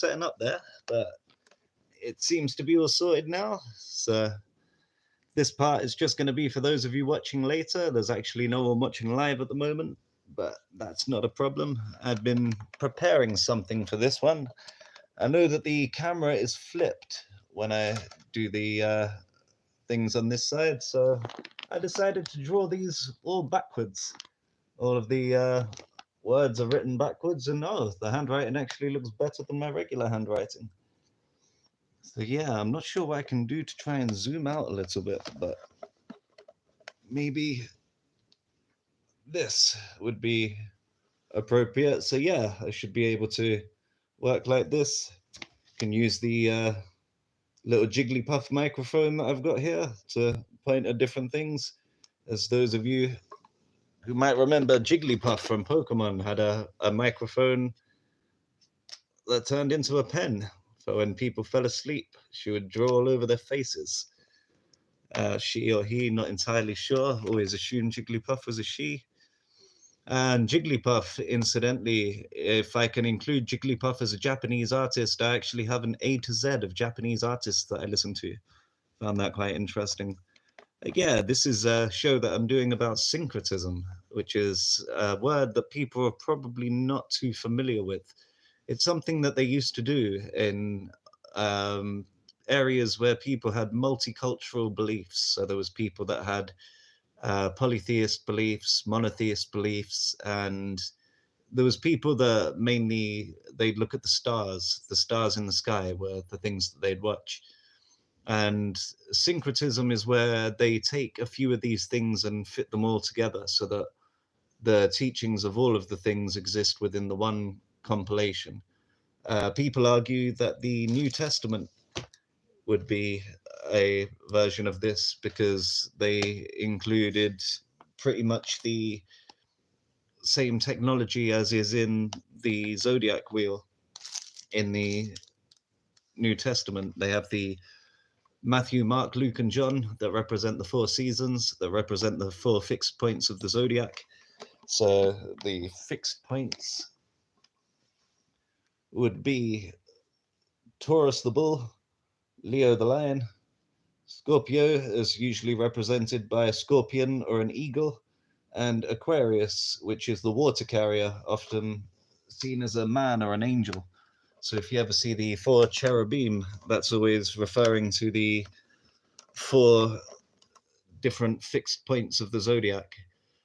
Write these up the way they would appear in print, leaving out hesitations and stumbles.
setting up there, but it seems to be all sorted now. So this part is just going to be for those of you watching later. There's actually no one watching live at the moment, but that's not a problem. I've been preparing something for this one. I know that the camera is flipped when I do the things on this side, so I decided to draw these all backwards. All of the words are written backwards, and oh, the handwriting actually looks better than my regular handwriting. So yeah, I'm not sure what I can do to try and zoom out a little bit, but maybe this would be appropriate. So yeah, I should be able to work like this. Can use the little Jigglypuff microphone that I've got here to point at different things. As those of you who might remember, Jigglypuff from Pokemon had a microphone that turned into a pen for when people fell asleep. She would draw all over their faces. She or he, not entirely sure, always assumed Jigglypuff was a she. And Jigglypuff, incidentally, if I can include Jigglypuff as a Japanese artist, I actually have an A to Z of Japanese artists that I listen to. Found that quite interesting. Yeah, this is a show that I'm doing about syncretism, which is a word that people are probably not too familiar with. It's something that they used to do in areas where people had multicultural beliefs. So there was people that had polytheist beliefs, monotheist beliefs, and there was people that mainly they'd look at the stars in the sky were the things that they'd watch. And syncretism is where they take a few of these things and fit them all together so that the teachings of all of the things exist within the one compilation. People argue that the New Testament would be a version of this because they included pretty much the same technology as is in the Zodiac wheel in the New Testament. They have the Matthew, Mark, Luke, and John that represent the four seasons, that represent the four fixed points of the Zodiac. So the fixed points would be Taurus the bull, Leo the lion, Scorpio is usually represented by a scorpion or an eagle, and Aquarius, which is the water carrier, often seen as a man or an angel. So if you ever see the four cherubim, that's always referring to the four different fixed points of the zodiac.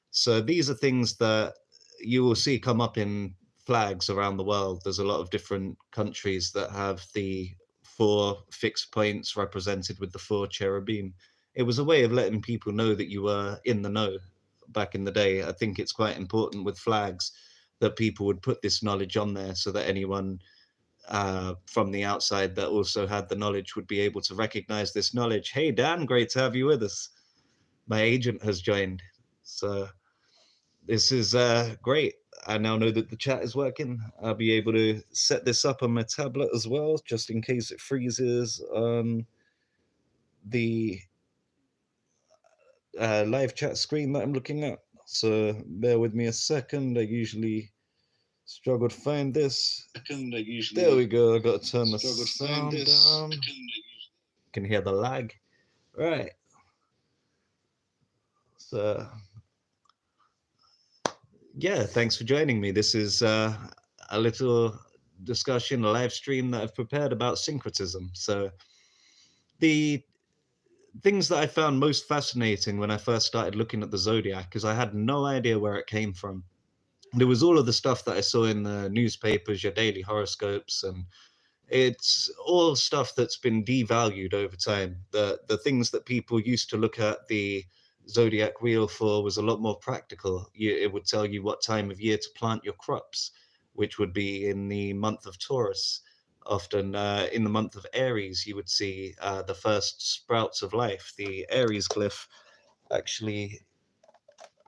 So these are things that you will see come up in flags around the world. There's a lot of different countries that have the four fixed points represented with the four cherubim. It was a way of letting people know that you were in the know back in the day. I think it's quite important with flags that people would put this knowledge on there so that anyone from the outside that also had the knowledge would be able to recognize this knowledge. Hey, Dan, great to have you with us. My agent has joined. So this is great. I now know that the chat is working. I'll be able to set this up on my tablet as well, just in case it freezes on the live chat screen that I'm looking at. So bear with me a second. I usually struggle to find this. There we go. I got to turn the sound down. Can hear the lag. Right. So yeah, thanks for joining me. This is a little discussion, a live stream that I've prepared about syncretism. So the things that I found most fascinating when I first started looking at the zodiac is I had no idea where it came from. There was all of the stuff that I saw in the newspapers, your daily horoscopes, and it's all stuff that's been devalued over time. The things that people used to look at the zodiac wheel for was a lot more practical. It would tell you what time of year to plant your crops, which would be in the month of Taurus. Often in the month of Aries, you would see the first sprouts of life, the Aries glyph. Actually,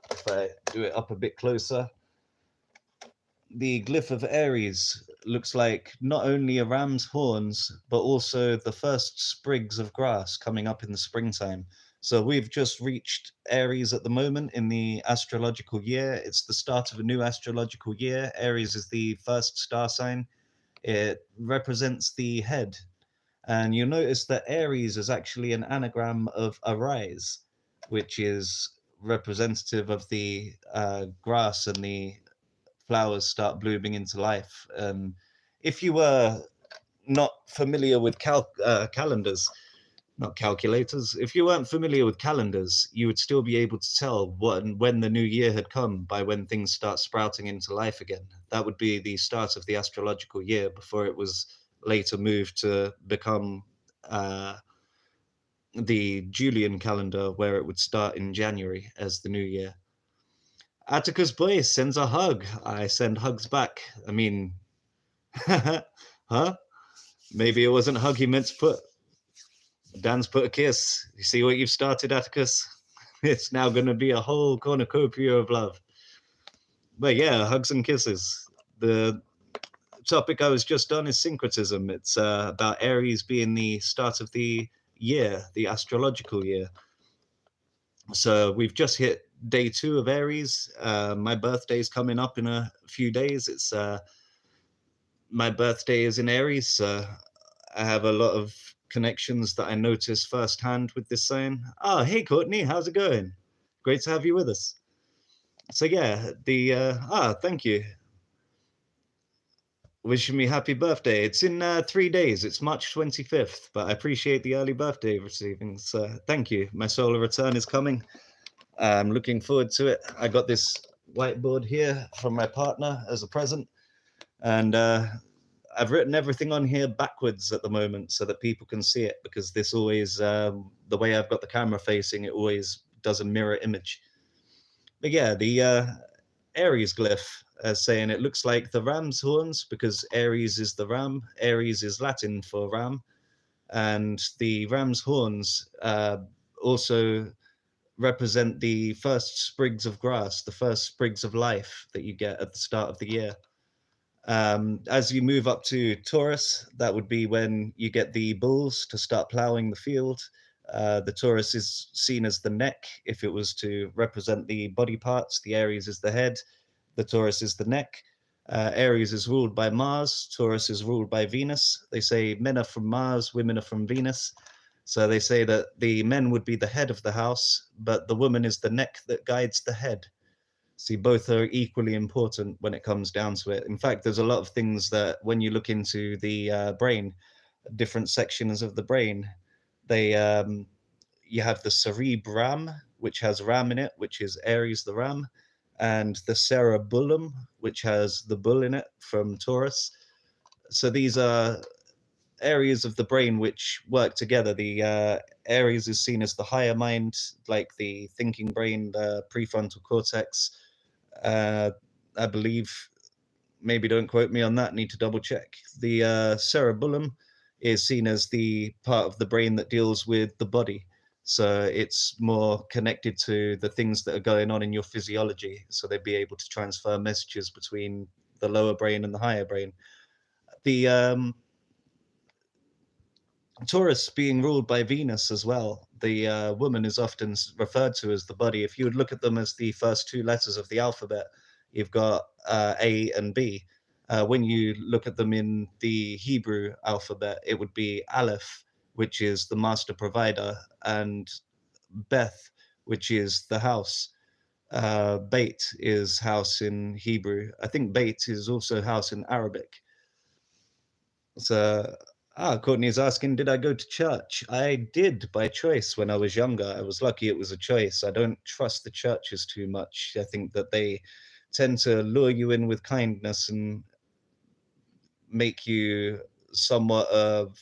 if I do it up a bit closer, the glyph of Aries looks like not only a ram's horns, but also the first sprigs of grass coming up in the springtime. So we've just reached Aries at the moment in the astrological year. It's the start of a new astrological year. Aries is the first star sign. It represents the head. And you'll notice that Aries is actually an anagram of arise, which is representative of the grass and the flowers start blooming into life. If you were not familiar with calendars, not calculators, if you weren't familiar with calendars, you would still be able to tell when the new year had come by when things start sprouting into life again. That would be the start of the astrological year before it was later moved to become uh, the Julian calendar, where it would start in January as the new year. Atticus Boy sends a hug. I send hugs back. I mean, huh? Maybe it wasn't a hug he meant to put. Dan's put a kiss. You see what you've started, Atticus? It's now going to be a whole cornucopia of love. But yeah, hugs and kisses. The topic I was just on is syncretism. It's about Aries being the start of the year, the astrological year. So we've just hit day 2 of Aries. My birthday's coming up in a few days. It's my birthday is in Aries, so I have a lot of connections that I notice firsthand with this sign. Oh, hey Courtney, how's it going? Great to have you with us. So yeah, thank you. Wishing me happy birthday. It's in 3 days. It's March 25th, but I appreciate the early birthday receiving. So thank you. My solar return is coming. I'm looking forward to it. I got this whiteboard here from my partner as a present, and I've written everything on here backwards at the moment so that people can see it, because this always, the way I've got the camera facing, it always does a mirror image. But yeah, the Aries glyph, saying it looks like the ram's horns, because Aries is the ram. Aries is Latin for ram. And the ram's horns also represent the first sprigs of grass, the first sprigs of life that you get at the start of the year. As you move up to Taurus, that would be when you get the bulls to start plowing the field. The Taurus is seen as the neck if it was to represent the body parts. The Aries is the head. The Taurus is the neck. Aries is ruled by Mars. Taurus is ruled by Venus. They say men are from Mars, women are from Venus. So they say that the men would be the head of the house, but the woman is the neck that guides the head. See, both are equally important when it comes down to it. In fact, there's a lot of things that when you look into the brain, different sections of the brain, they you have the cerebrum, which has ram in it, which is Aries the ram, and the cerebellum, which has the bull in it from Taurus. So these are areas of the brain which work together. The Aries is seen as the higher mind, like the thinking brain, the prefrontal cortex. Uh, I believe, maybe don't quote me on that, need to double check. The cerebellum is seen as the part of the brain that deals with the body. So it's more connected to the things that are going on in your physiology. So they'd be able to transfer messages between the lower brain and the higher brain. The Taurus being ruled by Venus as well. The woman is often referred to as the body. If you would look at them as the first 2 letters of the alphabet, you've got A and B. When you look at them in the Hebrew alphabet, it would be Aleph, which is the master provider, and Beth, which is the house. Beit is house in Hebrew. I think Beit is also house in Arabic. So, Courtney's asking, did I go to church? I did by choice when I was younger. I was lucky it was a choice. I don't trust the churches too much. I think that they tend to lure you in with kindness and make you somewhat of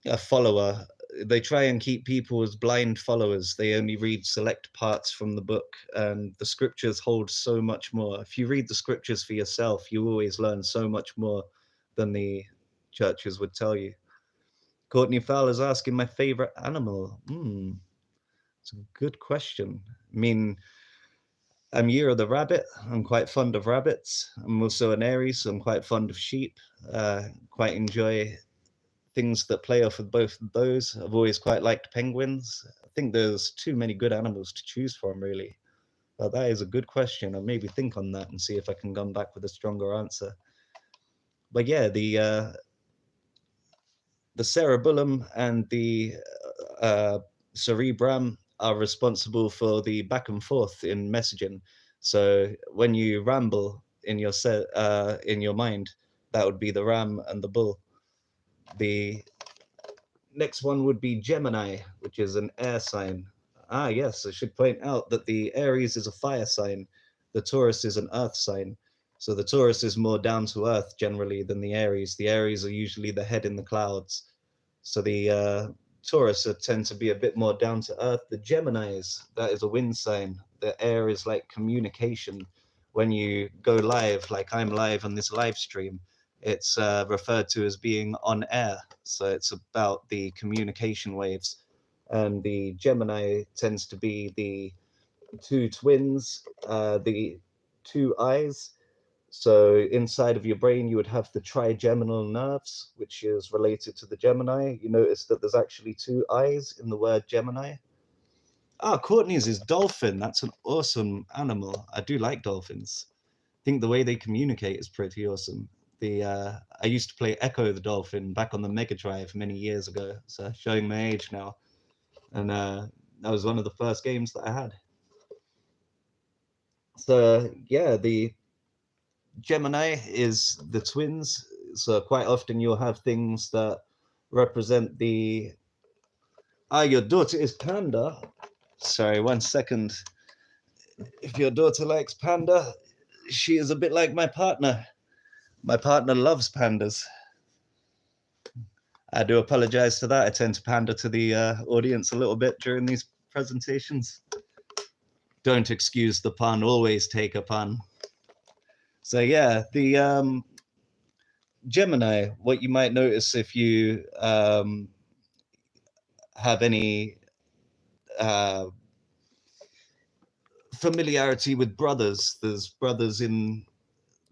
a follower. They try and keep people as blind followers. They only read select parts from the book, and the scriptures hold so much more. If you read the scriptures for yourself, you always learn so much more than the churches would tell you. Courtney Fowler's asking my favorite animal. It's a good question. I mean, I'm Year of the Rabbit. I'm quite fond of rabbits. I'm also an Aries, so I'm quite fond of sheep. Quite enjoy things that play off of both of those. I've always quite liked penguins. I think there's too many good animals to choose from, really. But that is a good question. I'll maybe think on that and see if I can come back with a stronger answer. But yeah, the cerebellum and the cerebrum are responsible for the back and forth in messaging. So when you ramble in your mind, that would be the ram and the bull. The next one would be Gemini, which is an air sign. Ah, yes, I should point out that the Aries is a fire sign, the Taurus is an earth sign. So the Taurus is more down to earth generally than the Aries. The Aries are usually the head in the clouds. So the Taurus tend to be a bit more down to earth. The Geminis, that is a wind sign. The air is like communication. When you go live, like I'm live on this live stream, it's referred to as being on air. So it's about the communication waves. And the Gemini tends to be the two twins, the two eyes. So inside of your brain, you would have the trigeminal nerves, which is related to the Gemini. You notice that there's actually two eyes in the word Gemini. Ah, Courtney's is dolphin. That's an awesome animal. I do like dolphins. I think the way they communicate is pretty awesome. I used to play Echo the Dolphin back on the Mega Drive many years ago. So showing my age now, and that was one of the first games that I had. So yeah, the Gemini is the twins. So quite often you'll have things that represent the. Ah, your daughter is Panda. Sorry, 1 second. If your daughter likes Panda, she is a bit like my partner. My partner loves pandas. I do apologize for that. I tend to pander to the audience a little bit during these presentations. Don't excuse the pun, always take a pun. So yeah, the Gemini, what you might notice if you have any familiarity with brothers, there's brothers in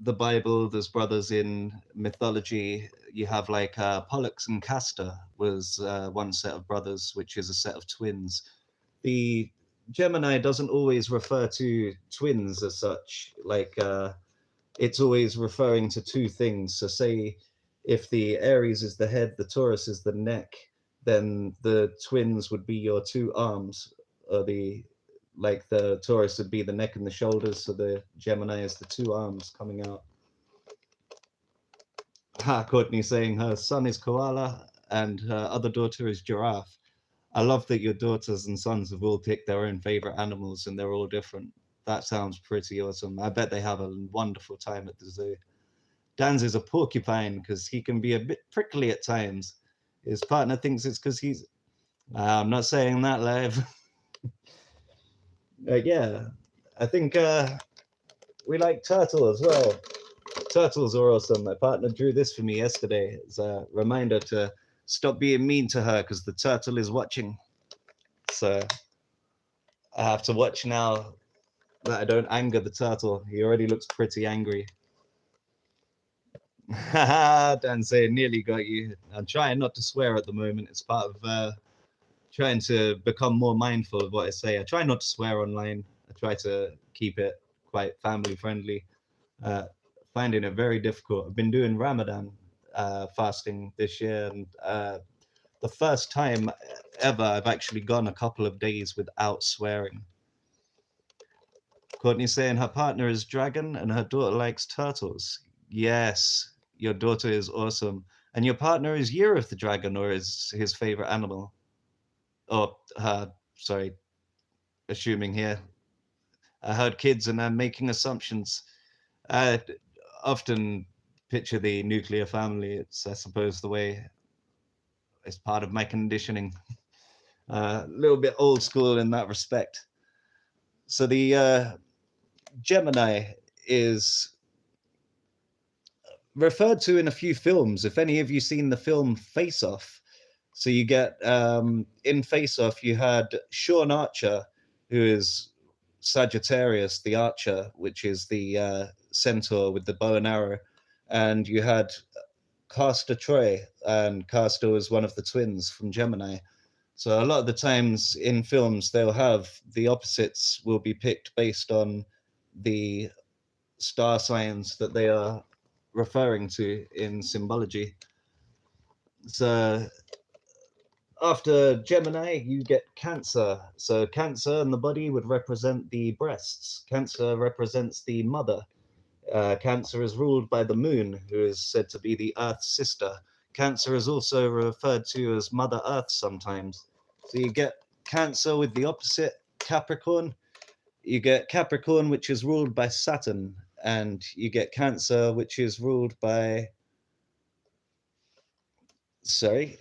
the Bible, there's brothers in mythology. You have like Pollux and Castor was one set of brothers, which is a set of twins. The Gemini doesn't always refer to twins as such, like it's always referring to two things. So say if the Aries is the head, the Taurus is the neck, then the twins would be your two arms, or the Taurus would be the neck and the shoulders, so the Gemini is the two arms coming out. Courtney saying her son is koala and her other daughter is giraffe. I love that your daughters and sons have all picked their own favorite animals and they're all different. That sounds pretty awesome. I bet they have a wonderful time at the zoo. Dan's is a porcupine because he can be a bit prickly at times. His partner thinks it's because he's. I'm not saying that live. Yeah, I think we like turtle as well. Turtles are awesome. My partner drew this for me yesterday as a reminder to stop being mean to her because the turtle is watching. So I have to watch now that I don't anger the turtle. He already looks pretty angry. Dan saying nearly got you. I'm trying not to swear at the moment. It's part of trying to become more mindful of what I say. I try not to swear online. I try to keep it quite family friendly. Finding it very difficult. I've been doing Ramadan fasting this year, and the first time ever I've actually gone a couple of days without swearing. Courtney saying her partner is dragon and her daughter likes turtles. Yes, your daughter is awesome. And your partner is Year of the Dragon, or is his favorite animal? Oh, sorry, assuming here. I heard kids and I'm making assumptions. I often picture the nuclear family. It's, I suppose, the way it's part of my conditioning. A little bit old school in that respect. So the Gemini is referred to in a few films. If any of you seen the film Face Off, so you get in Face Off, you had Sean Archer, who is Sagittarius, the archer, which is the centaur with the bow and arrow, and you had Castor Troy, and Castor was one of the twins from Gemini. So a lot of the times in films, they'll have the opposites will be picked based on the star signs that they are referring to in symbology. So after Gemini, you get Cancer. So Cancer in the body would represent the breasts. Cancer represents the mother. Cancer is ruled by the moon, who is said to be the Earth's sister. Cancer is also referred to as Mother Earth sometimes. So you get Cancer with the opposite, Capricorn. You get Capricorn, which is ruled by Saturn, and you get Cancer, which is ruled by. Sorry,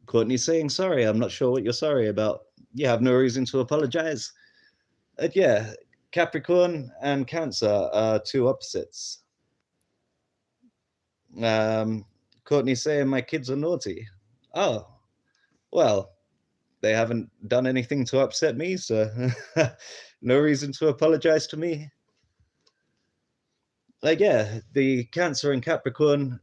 Courtney's saying sorry. I'm not sure what you're sorry about. You have no reason to apologize. Yeah, Capricorn and Cancer are two opposites. Courtney's saying my kids are naughty. Oh, well, they haven't done anything to upset me, so no reason to apologize to me. Yeah, the Cancer and Capricorn.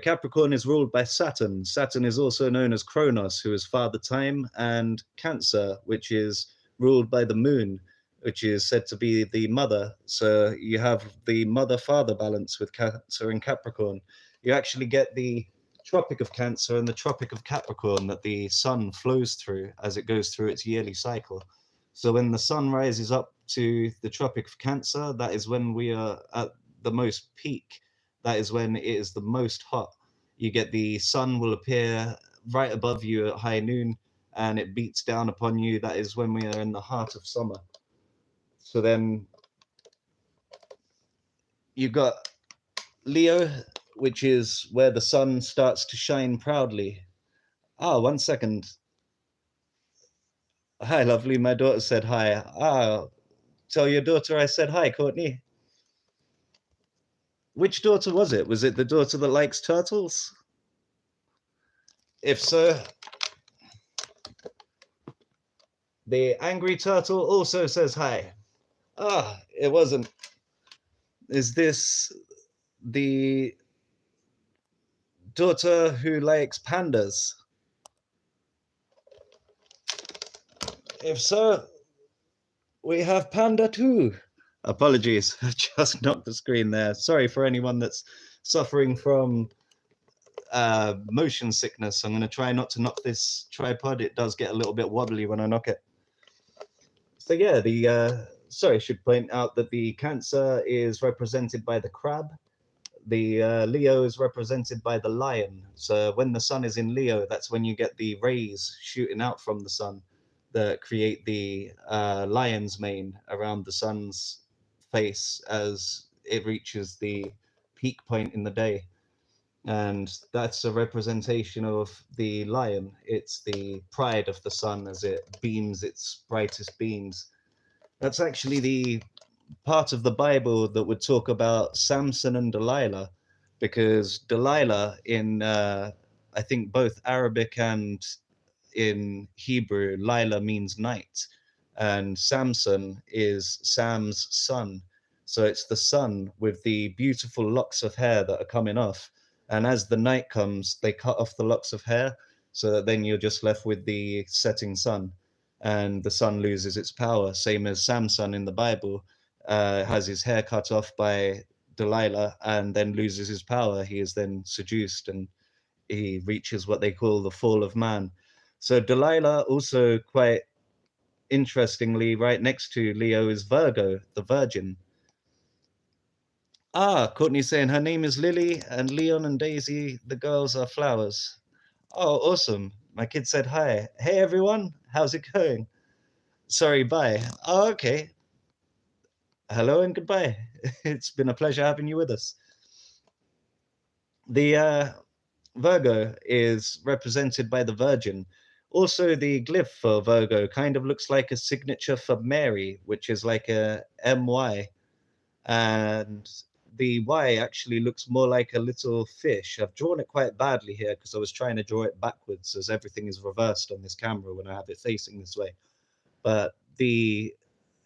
Capricorn is ruled by Saturn. Saturn is also known as Kronos, who is Father Time, and Cancer, which is ruled by the Moon, which is said to be the mother. So you have the mother-father balance with Cancer and Capricorn. You actually get the Tropic of Cancer and the Tropic of Capricorn that the sun flows through as it goes through its yearly cycle. So when the sun rises up to the Tropic of Cancer, that is when we are at the most peak. That is when it is the most hot. You get the sun will appear right above you at high noon and it beats down upon you. That is when we are in the heart of summer. So then you got Leo, which is where the sun starts to shine proudly. Ah, 1 second. Hi, lovely. My daughter said hi. Ah, tell your daughter I said hi, Courtney. Which daughter was it? Was it the daughter that likes turtles? If so, the angry turtle also says hi. Ah, it wasn't. Is this the daughter who likes pandas? If so, we have panda too. Apologies, I just knocked the screen there. Sorry for anyone that's suffering from motion sickness. I'm going to try not to knock this tripod. It does get a little bit wobbly when I knock it. So yeah, sorry, I should point out that the Cancer is represented by the crab. The Leo is represented by the lion. So when the sun is in Leo, that's when you get the rays shooting out from the sun that create the lion's mane around the sun's face as it reaches the peak point in the day. And that's a representation of the lion. It's the pride of the sun as it beams its brightest beams. That's actually the part of the Bible that would talk about Samson and Delilah, because Delilah in I think both Arabic and in Hebrew, Lila means night, and Samson is Sam's son. So it's the son with the beautiful locks of hair that are coming off. And as the night comes, they cut off the locks of hair so that then you're just left with the setting sun and the sun loses its power. Same as Samson in the Bible has his hair cut off by Delilah and then loses his power. He is then seduced and he reaches what they call the fall of man. So Delilah also quite interestingly, right next to Leo is Virgo, the Virgin. Ah, Courtney's saying her name is Lily and Leon and Daisy, the girls are flowers. Oh, awesome. My kid said hi. Hey everyone, how's it going? Sorry, bye. Oh, okay. Hello and goodbye. It's been a pleasure having you with us. The Virgo is represented by the Virgin. Also, the glyph for Virgo kind of looks like a signature for Mary, which is like a MY. And the Y actually looks more like a little fish. I've drawn it quite badly here because I was trying to draw it backwards as everything is reversed on this camera when I have it facing this way. But the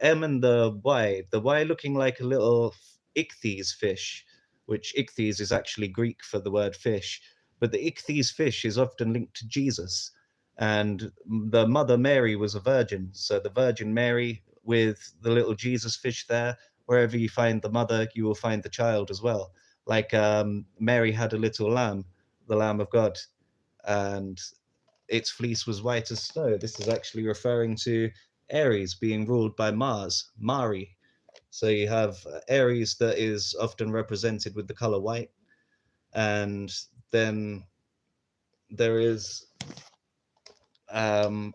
M and the Y looking like a little ichthys fish, which ichthys is actually Greek for the word fish. But the ichthys fish is often linked to Jesus. And the Mother Mary was a virgin. So the Virgin Mary with the little Jesus fish there wherever you find the mother, you will find the child as well. Like Mary had a little lamb, the Lamb of God, and its fleece was white as snow. This is actually referring to Aries being ruled by Mars, Mari. So you have Aries that is often represented with the color white, and then there is um,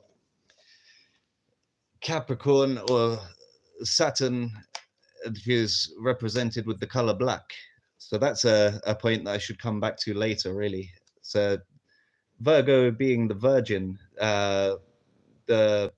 Capricorn or Saturn, who's represented with the color black. So that's a point that I should come back to later, really. So Virgo being the Virgin, the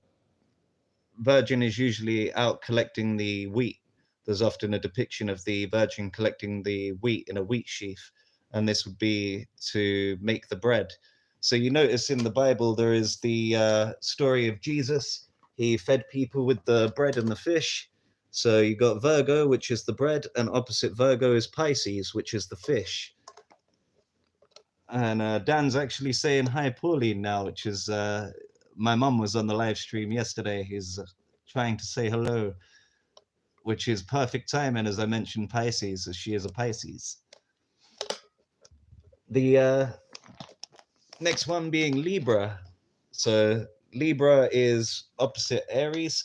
Virgin is usually out collecting the wheat. There's often a depiction of the Virgin collecting the wheat in a wheat sheaf, and this would be to make the bread. So you notice in the Bible there is the story of Jesus. He fed people with the bread and the fish. So you got Virgo, which is the bread, and opposite Virgo is Pisces, which is the fish. And Dan's actually saying hi, Pauline, now, which is my mum was on the live stream yesterday. He's trying to say hello, which is perfect timing, as I mentioned Pisces, as she is a Pisces. The next one being Libra. So Libra is opposite Aries.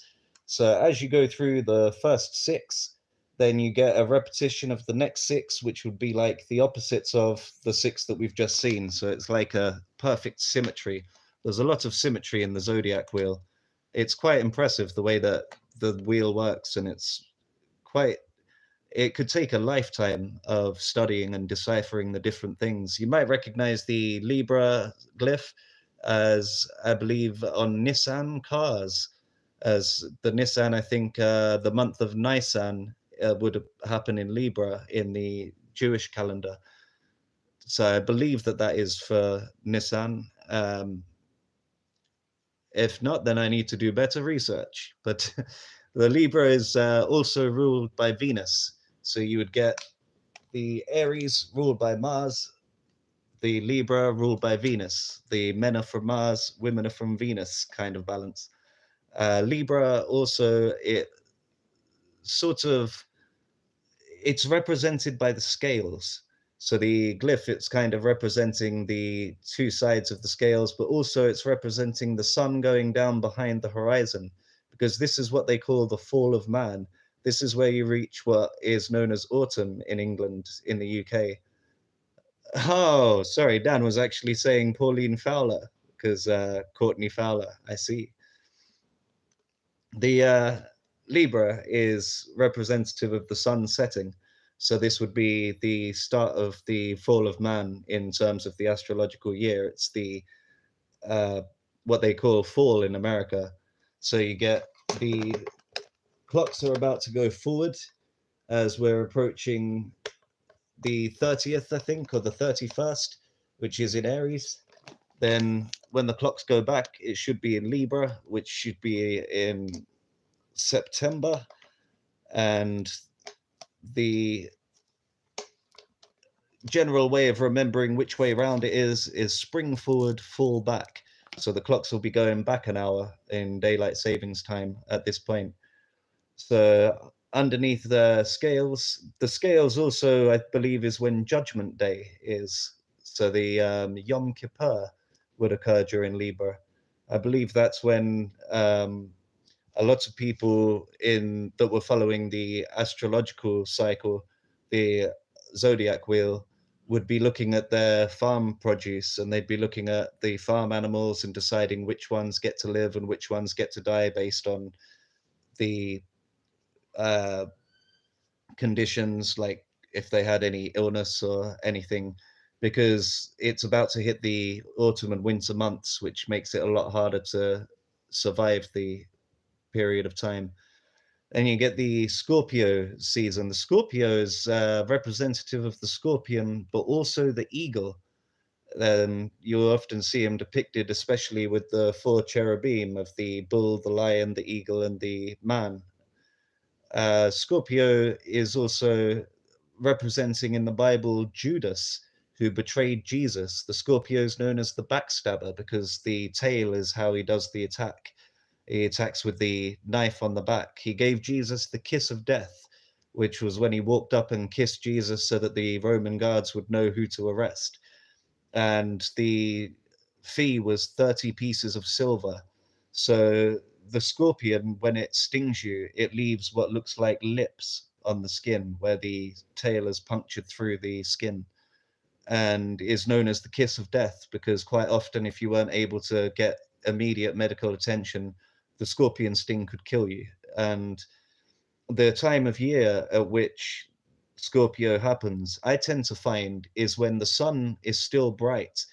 So as you go through the first 6, then you get a repetition of the next 6, which would be like the opposites of the 6 that we've just seen. So it's like a perfect symmetry. There's a lot of symmetry in the zodiac wheel. It's quite impressive the way that the wheel works, and it could take a lifetime of studying and deciphering the different things. You might recognize the Libra glyph as, I believe, on Nissan cars, as the Nissan, I think the month of Nisan would happen in Libra in the Jewish calendar. So I believe that that is for Nissan. If not, then I need to do better research. But the Libra is also ruled by Venus. So you would get the Aries ruled by Mars, the Libra ruled by Venus. The men are from Mars, women are from Venus kind of balance. Libra also, sort of, it's represented by the scales. So the glyph, it's kind of representing the 2 sides of the scales, but also it's representing the sun going down behind the horizon, because this is what they call the fall of man. This is where you reach what is known as autumn in England, in the UK. Oh, sorry, Dan was actually saying Pauline Fowler, because Courtney Fowler, I see. The Libra is representative of the sun setting. So this would be the start of the fall of man in terms of the astrological year. It's the what they call fall in America. So you get the clocks are about to go forward as we're approaching the 30th, I think, or the 31st, which is in Aries. Then when the clocks go back, it should be in Libra, which should be in September. And the general way of remembering which way round it is spring forward, fall back. So the clocks will be going back an hour in daylight savings time at this point. So underneath the scales also, I believe, is when Judgment Day is. So the Yom Kippur would occur during Libra. I believe that's when a lot of people that were following the astrological cycle, the zodiac wheel, would be looking at their farm produce, and they'd be looking at the farm animals and deciding which ones get to live and which ones get to die based on the uh, conditions, like if they had any illness or anything, because it's about to hit the autumn and winter months, which makes it a lot harder to survive the period of time. And you get the Scorpio season. The Scorpio is representative of the scorpion, but also the eagle. You'll often see him depicted, especially with the 4 cherubim of the bull, the lion, the eagle, and the man. Scorpio is also representing in the Bible Judas, who betrayed Jesus. The Scorpio is known as the backstabber because the tail is how he does the attack. He attacks with the knife on the back. He gave Jesus the kiss of death. which was when he walked up and kissed Jesus so that the Roman guards would know who to arrest. And the fee was 30 pieces of silver. So the scorpion, when it stings you, it leaves what looks like lips on the skin where the tail is punctured through the skin, and is known as the kiss of death because quite often, if you weren't able to get immediate medical attention, the scorpion sting could kill you. And the time of year at which Scorpio happens, I tend to find, is when the sun is still bright,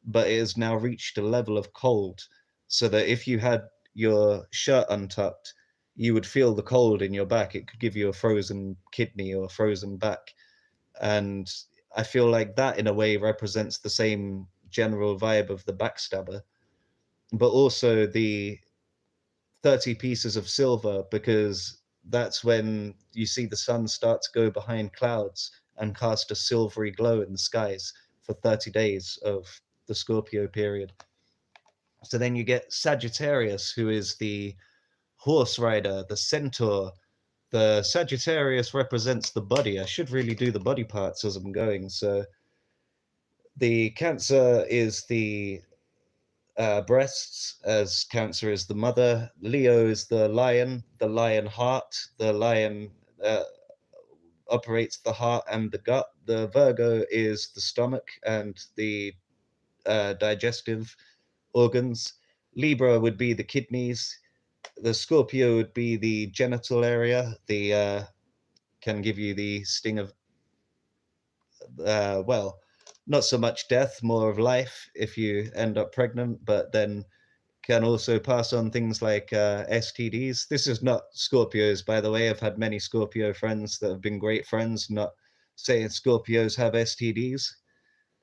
but it has now reached a level of cold, so that if you had your shirt untucked, you would feel the cold in your back. It could give you a frozen kidney or a frozen back. And I feel like that, in a way, represents the same general vibe of the backstabber, but also the 30 pieces of silver, because that's when you see the sun start to go behind clouds and cast a silvery glow in the skies for 30 days of the Scorpio period. So then you get Sagittarius, who is the horse rider, the centaur. The Sagittarius represents the body. I should really do the body parts as I'm going. So the Cancer is the breasts, as Cancer is the mother. Leo is the lion heart. The lion operates the heart and the gut. The Virgo is the stomach and the digestive organs. Libra would be the kidneys. The Scorpio would be the genital area. The can give you the sting of well, not so much death, more of life if you end up pregnant, but then can also pass on things like STDs. This is not Scorpios, by the way. I've had many Scorpio friends that have been great friends, not saying Scorpios have STDs.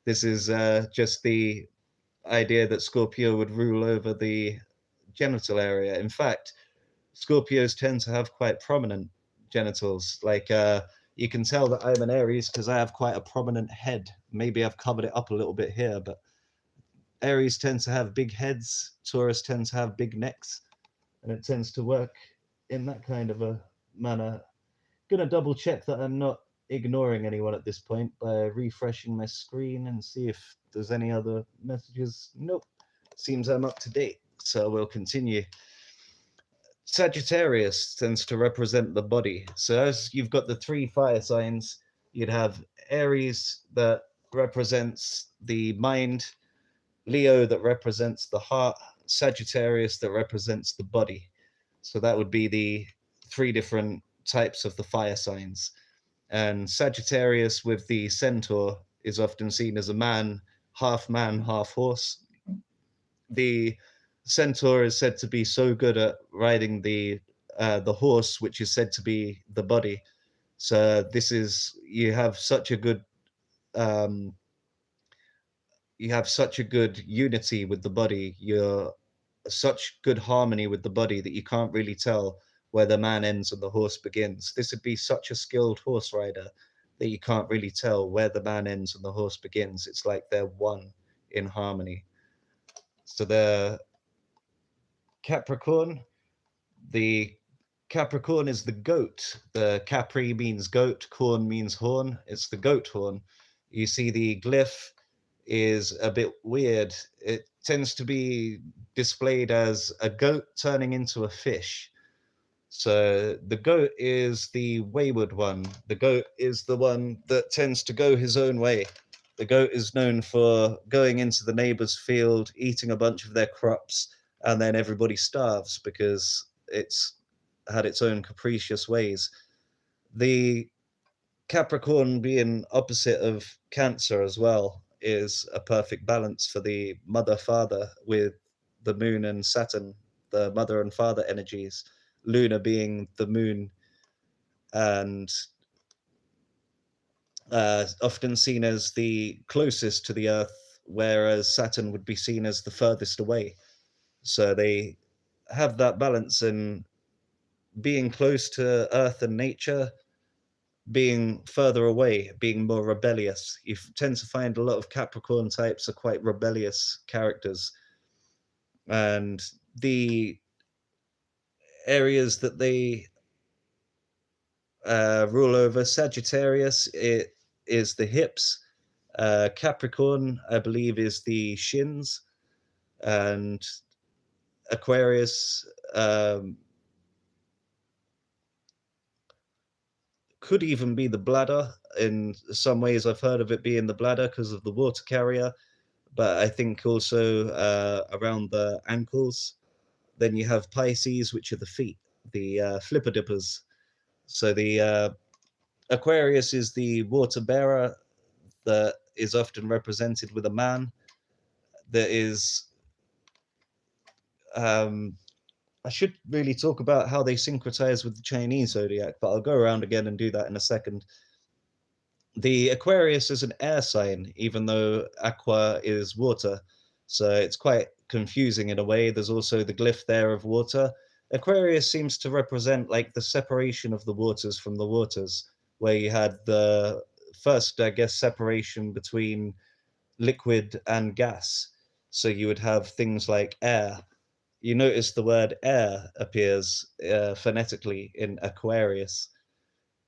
This is just the idea that Scorpio would rule over the genital area. In fact, Scorpios tend to have quite prominent genitals. Like you can tell that I'm an Aries because I have quite a prominent head. Maybe I've covered it up a little bit here, but Aries tends to have big heads, Taurus tends to have big necks, and it tends to work in that kind of a manner. Gonna double check that I'm not ignoring anyone at this point by refreshing my screen and see if there's any other messages. Nope. Seems I'm up to date. So we'll continue. Sagittarius tends to represent the body. So as you've got the three fire signs, you'd have Aries that represents the mind, Leo that represents the heart, Sagittarius that represents the body. So that would be the three different types of the fire signs. And Sagittarius with the centaur is often seen as a man, half horse. The centaur is said to be so good at riding the horse, which is said to be the body. So this is um, you have such a good unity with the body. You're such good harmony with the body that you can't really tell where the man ends and the horse begins. This would be such a skilled horse rider that you can't really tell where the man ends and the horse begins. It's like they're one in harmony. So the Capricorn, the Capricorn is the goat. The Capri means goat, corn means horn. It's the goat horn. You see the glyph is a bit weird. It tends to be displayed as a goat turning into a fish. So the goat is the wayward one. The goat is the one that tends to go his own way. The goat is known for going into the neighbor's field, eating a bunch of their crops, and then everybody starves because it's had its own capricious ways. The Capricorn being opposite of Cancer as well is a perfect balance for the mother father with the moon and Saturn, the mother and father energies. Luna being the moon and often seen as the closest to the earth, whereas Saturn would be seen as the furthest away. So they have that balance in being close to earth and nature, being further away, being more rebellious. You tend to find a lot of Capricorn types are quite rebellious characters. And the areas that they rule over. Sagittarius, it is the hips. Capricorn, I believe, is the shins, and Aquarius could even be the bladder. In some ways, I've heard of it being the bladder because of the water carrier, but I think also around the ankles. Then you have Pisces, which are the feet, the flipper dippers. So the Aquarius is the water bearer that is often represented with a man that is. I should really talk about how they syncretize with the Chinese zodiac, but I'll go around again and do that in a second. The Aquarius is an air sign, even though aqua is water. So it's quite confusing in a way. There's also the glyph there of water. Aquarius seems to represent like the separation of the waters from the waters, where you had the first, I guess, separation between liquid and gas. So you would have things like air. You notice the word air appears phonetically in Aquarius.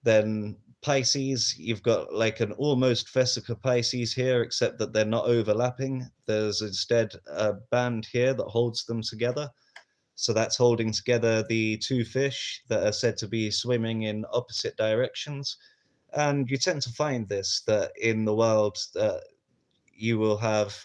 Then Pisces, you've got like an almost Vesica Pisces here, except that they're not overlapping. There's instead a band here that holds them together. So that's holding together the two fish that are said to be swimming in opposite directions. And you tend to find this that in the world you will have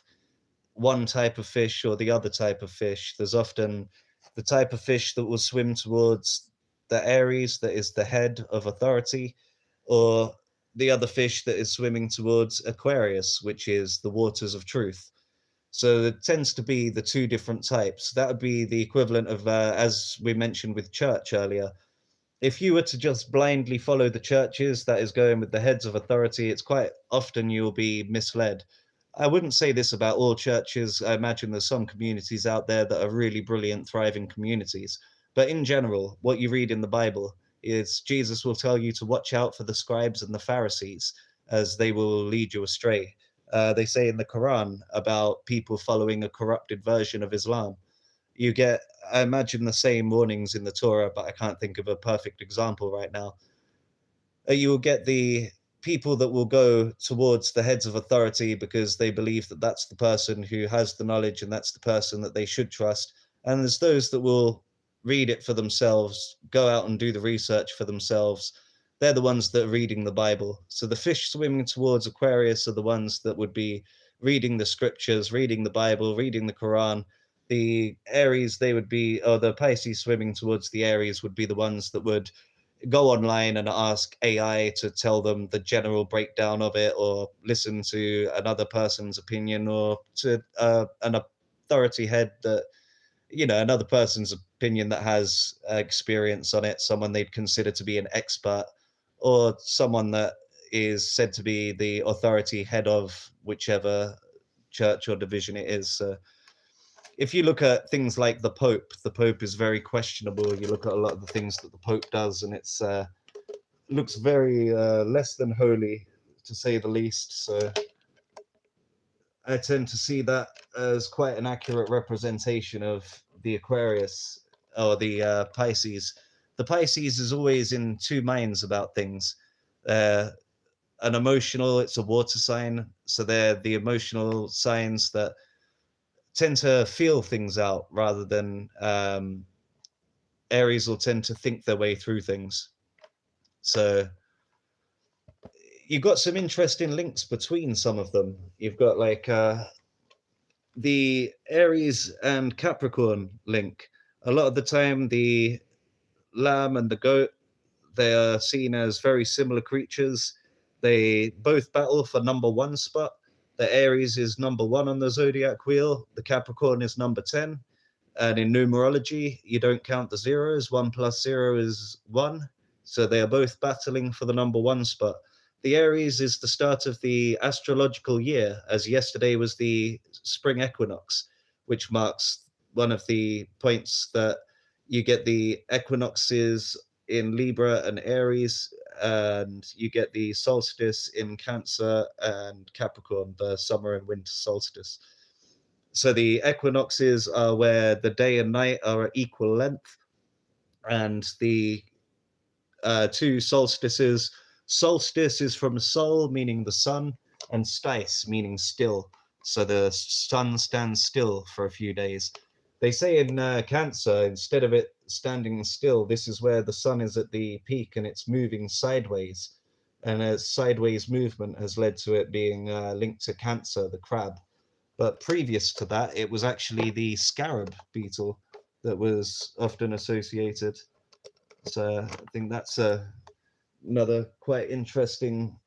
one type of fish or the other type of fish. There's often the type of fish that will swim towards the Aries, that is the head of authority, or the other fish that is swimming towards Aquarius, which is the waters of truth. So it tends to be the two different types. That would be the equivalent of, as we mentioned with church earlier, if you were to just blindly follow the churches that is going with the heads of authority, it's quite often you'll be misled. I wouldn't say this about all churches. I imagine there's some communities out there that are really brilliant, thriving communities. But in general, what you read in the Bible is Jesus will tell you to watch out for the scribes and the Pharisees, as they will lead you astray. They say in the Quran about people following a corrupted version of Islam. You get, I imagine, the same warnings in the Torah, but I can't think of a perfect example right now. You will get the people that will go towards the heads of authority because they believe that that's the person who has the knowledge and that's the person that they should trust. And there's those that will read it for themselves, go out and do the research for themselves. They're the ones that are reading the Bible. So the fish swimming towards Aquarius are the ones that would be reading the scriptures, reading the Bible, reading the Quran. The Aries, they would be, or the Pisces swimming towards the Aries would be the ones that would go online and ask AI to tell them the general breakdown of it, or listen to another person's opinion, or to an authority head that, you know, another person's opinion that has experience on it, someone they'd consider to be an expert, or someone that is said to be the authority head of whichever church or division it is. So if you look at things like the Pope is very questionable. You look at a lot of the things that the Pope does, and it's looks very less than holy, to say the least. So I tend to see that as quite an accurate representation of the Aquarius or the Pisces. The Pisces is always in two minds about things. Uh, an emotional, it's a water sign, so they're the emotional signs that tend to feel things out rather than Aries will tend to think their way through things. So you've got some interesting links between some of them. You've got like the Aries and Capricorn link. A lot of the time, the lamb and the goat, they are seen as very similar creatures. They both battle for number one spot. The Aries is number one on the zodiac wheel. The Capricorn is number 10. And in numerology, you don't count the zeros. 1 + 0 is 1. So they are both battling for the number one spot. The Aries is the start of the astrological year, as yesterday was the spring equinox, which marks one of the points that you get the equinoxes in Libra and Aries, and you get the solstice in Cancer and Capricorn, the summer and winter solstice. So the equinoxes are where the day and night are at equal length, and the two solstices. Solstice is from sol, meaning the sun, and stice, meaning still. So the sun stands still for a few days. They say in Cancer, instead of it standing still, this is where the sun is at the peak and it's moving sideways. And a sideways movement has led to it being linked to Cancer, the crab. But previous to that, it was actually the scarab beetle that was often associated. So I think that's another quite interesting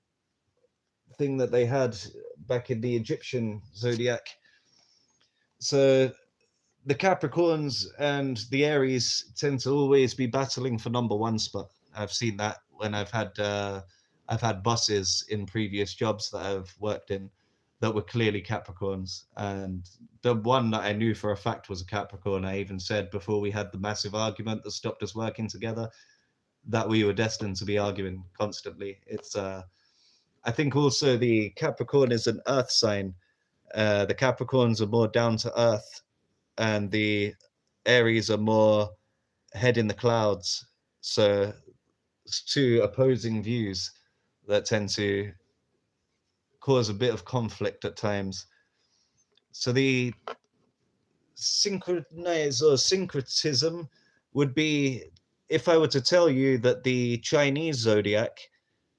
thing that they had back in the Egyptian zodiac. So the Capricorns and the Aries tend to always be battling for number one spot. I've seen that when I've had bosses in previous jobs that I've worked in that were clearly Capricorns, and the one that I knew for a fact was a Capricorn. I even said before we had the massive argument that stopped us working together that we were destined to be arguing constantly. It's I think also the Capricorn is an earth sign. The Capricorns are more down to earth, and the Aries are more head in the clouds. So it's two opposing views that tend to cause a bit of conflict at times. So the syncretism would be if I were to tell you that the Chinese zodiac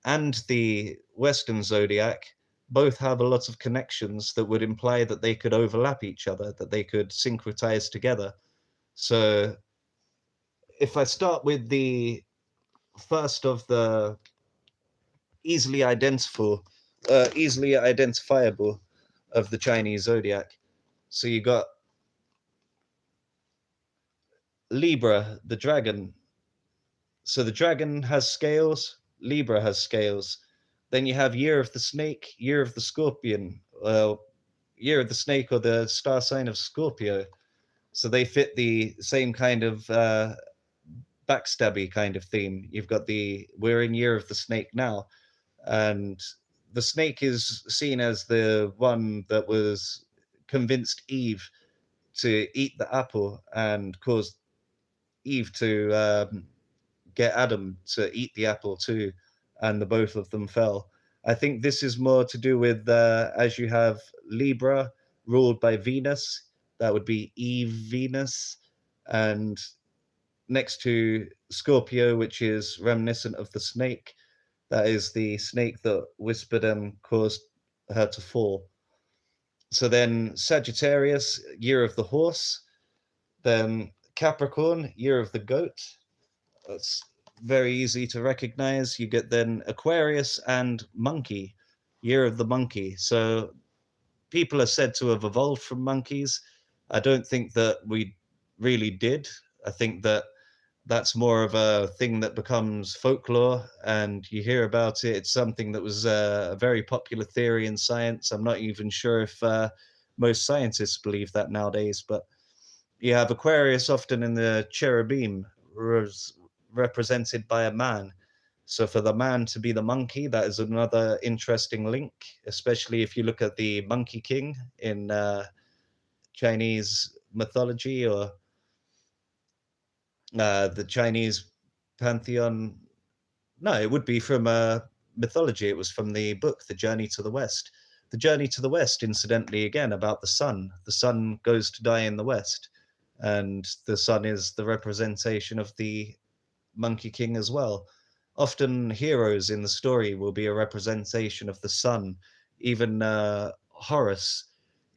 and the Western zodiac both have a lot of connections that would imply that they could overlap each other, that they could syncretize together. So if I start with the first of the easily identifiable of the Chinese zodiac. So you got Libra, the dragon. So the dragon has scales, Libra has scales. Then you have Year of the Snake, Year of the Scorpion, Year of the Snake or the star sign of Scorpio. So they fit the same kind of backstabby kind of theme. You've got we're in Year of the Snake now, and the snake is seen as the one that was convinced Eve to eat the apple and caused Eve to get Adam to eat the apple too, and the both of them fell. I think this is more to do with as you have Libra ruled by Venus, that would be Eve Venus, and next to Scorpio, which is reminiscent of the snake, that is the snake that whispered and caused her to fall. So then Sagittarius, year of the horse. Then Capricorn, year of the goat. That's very easy to recognize. You get then Aquarius and monkey, year of the monkey. So people are said to have evolved from monkeys. I don't think that we really did. I think that that's more of a thing that becomes folklore and you hear about it. It's something that was a very popular theory in science. I'm not even sure if most scientists believe that nowadays, but you have Aquarius often in the cherubim represented by a man. So for the man to be the monkey, that is another interesting link, especially if you look at the Monkey King in Chinese mythology or the Chinese pantheon. No, it would be from mythology. It was from the book, The Journey to the West. The Journey to the West, incidentally, again, about the sun. The sun goes to die in the West, and the sun is the representation of the Monkey King as well. Often heroes in the story will be a representation of the sun. Even Horus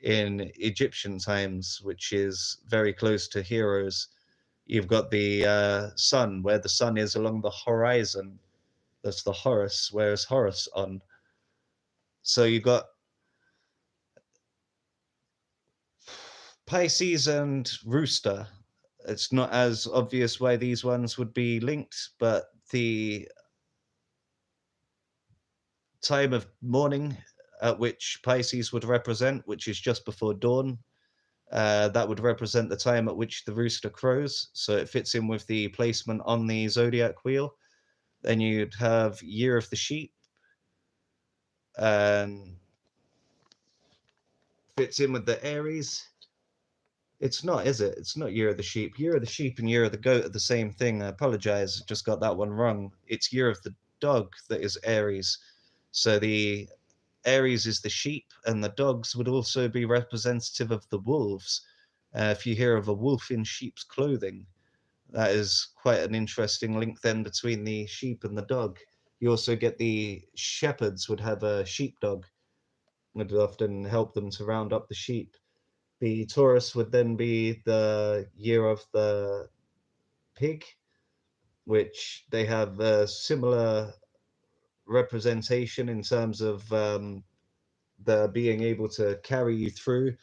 in Egyptian times, which is very close to heroes. You've got the sun, where the sun is along the horizon. That's the Horus, whereas Horus on. So you've got Pisces and Rooster. It's not as obvious why these ones would be linked, but the time of morning at which Pisces would represent, which is just before dawn, that would represent the time at which the rooster crows. So it fits in with the placement on the zodiac wheel. Then you'd have Year of the Sheep, and fits in with the Aries. It's not, is it? It's not Year of the Sheep. Year of the Sheep and Year of the Goat are the same thing. I apologize, just got that one wrong. It's Year of the Dog that is Aries. So the Aries is the sheep, and the dogs would also be representative of the wolves. If you hear of a wolf in sheep's clothing, that is quite an interesting link then between the sheep and the dog. You also get the shepherds would have a sheepdog, would often help them to round up the sheep. The Taurus would then be the year of the pig, which they have a similar representation in terms of the being able to carry you through.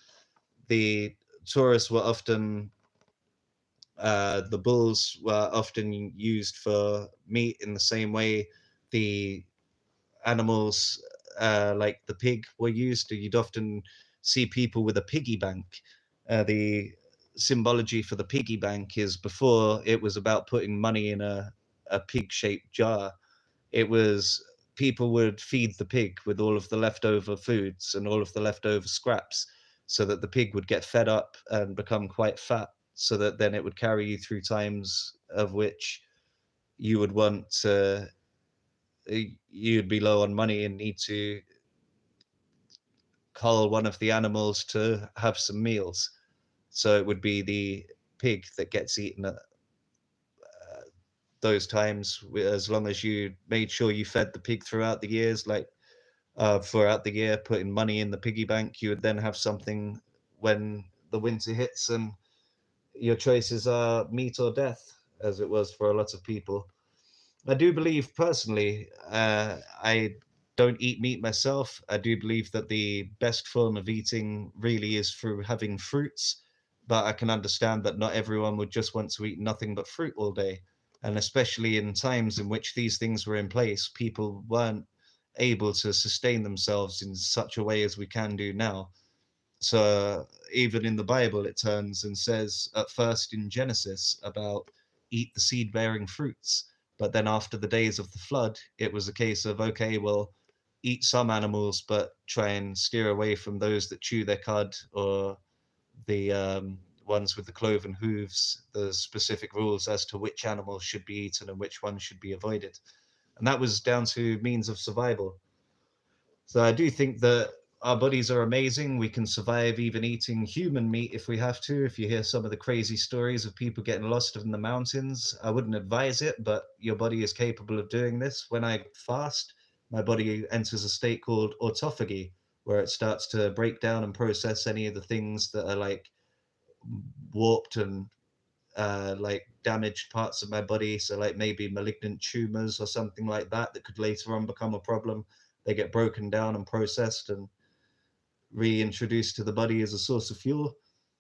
The Taurus were often the bulls were often used for meat in the same way the animals like the pig were used. You'd often see people with a piggy bank. The symbology for the piggy bank is before it was about putting money in a pig shaped jar. It was people would feed the pig with all of the leftover foods and all of the leftover scraps so that the pig would get fed up and become quite fat so that then it would carry you through times of which you would want to you'd be low on money and need to call one of the animals to have some meals. So it would be the pig that gets eaten at those times, as long as you made sure you fed the pig throughout the years, like throughout the year, putting money in the piggy bank, you would then have something when the winter hits and your choices are meat or death, as it was for a lot of people. I do believe personally, I don't eat meat myself. I do believe that the best form of eating really is through having fruits, but I can understand that not everyone would just want to eat nothing but fruit all day. And especially in times in which these things were in place, people weren't able to sustain themselves in such a way as we can do now. So even in the Bible, it turns and says at first in Genesis about eat the seed bearing fruits. But then after the days of the flood, it was a case of, okay, well, eat some animals, but try and steer away from those that chew their cud or the ones with the cloven hooves, the specific rules as to which animals should be eaten and which ones should be avoided. And that was down to means of survival. So I do think that our bodies are amazing. We can survive even eating human meat if we have to. If you hear some of the crazy stories of people getting lost in the mountains, I wouldn't advise it, but your body is capable of doing this. When I fast, my body enters a state called autophagy, where it starts to break down and process any of the things that are like warped and like damaged parts of my body. So, like maybe malignant tumors or something like that, that could later on become a problem. They get broken down and processed and reintroduced to the body as a source of fuel.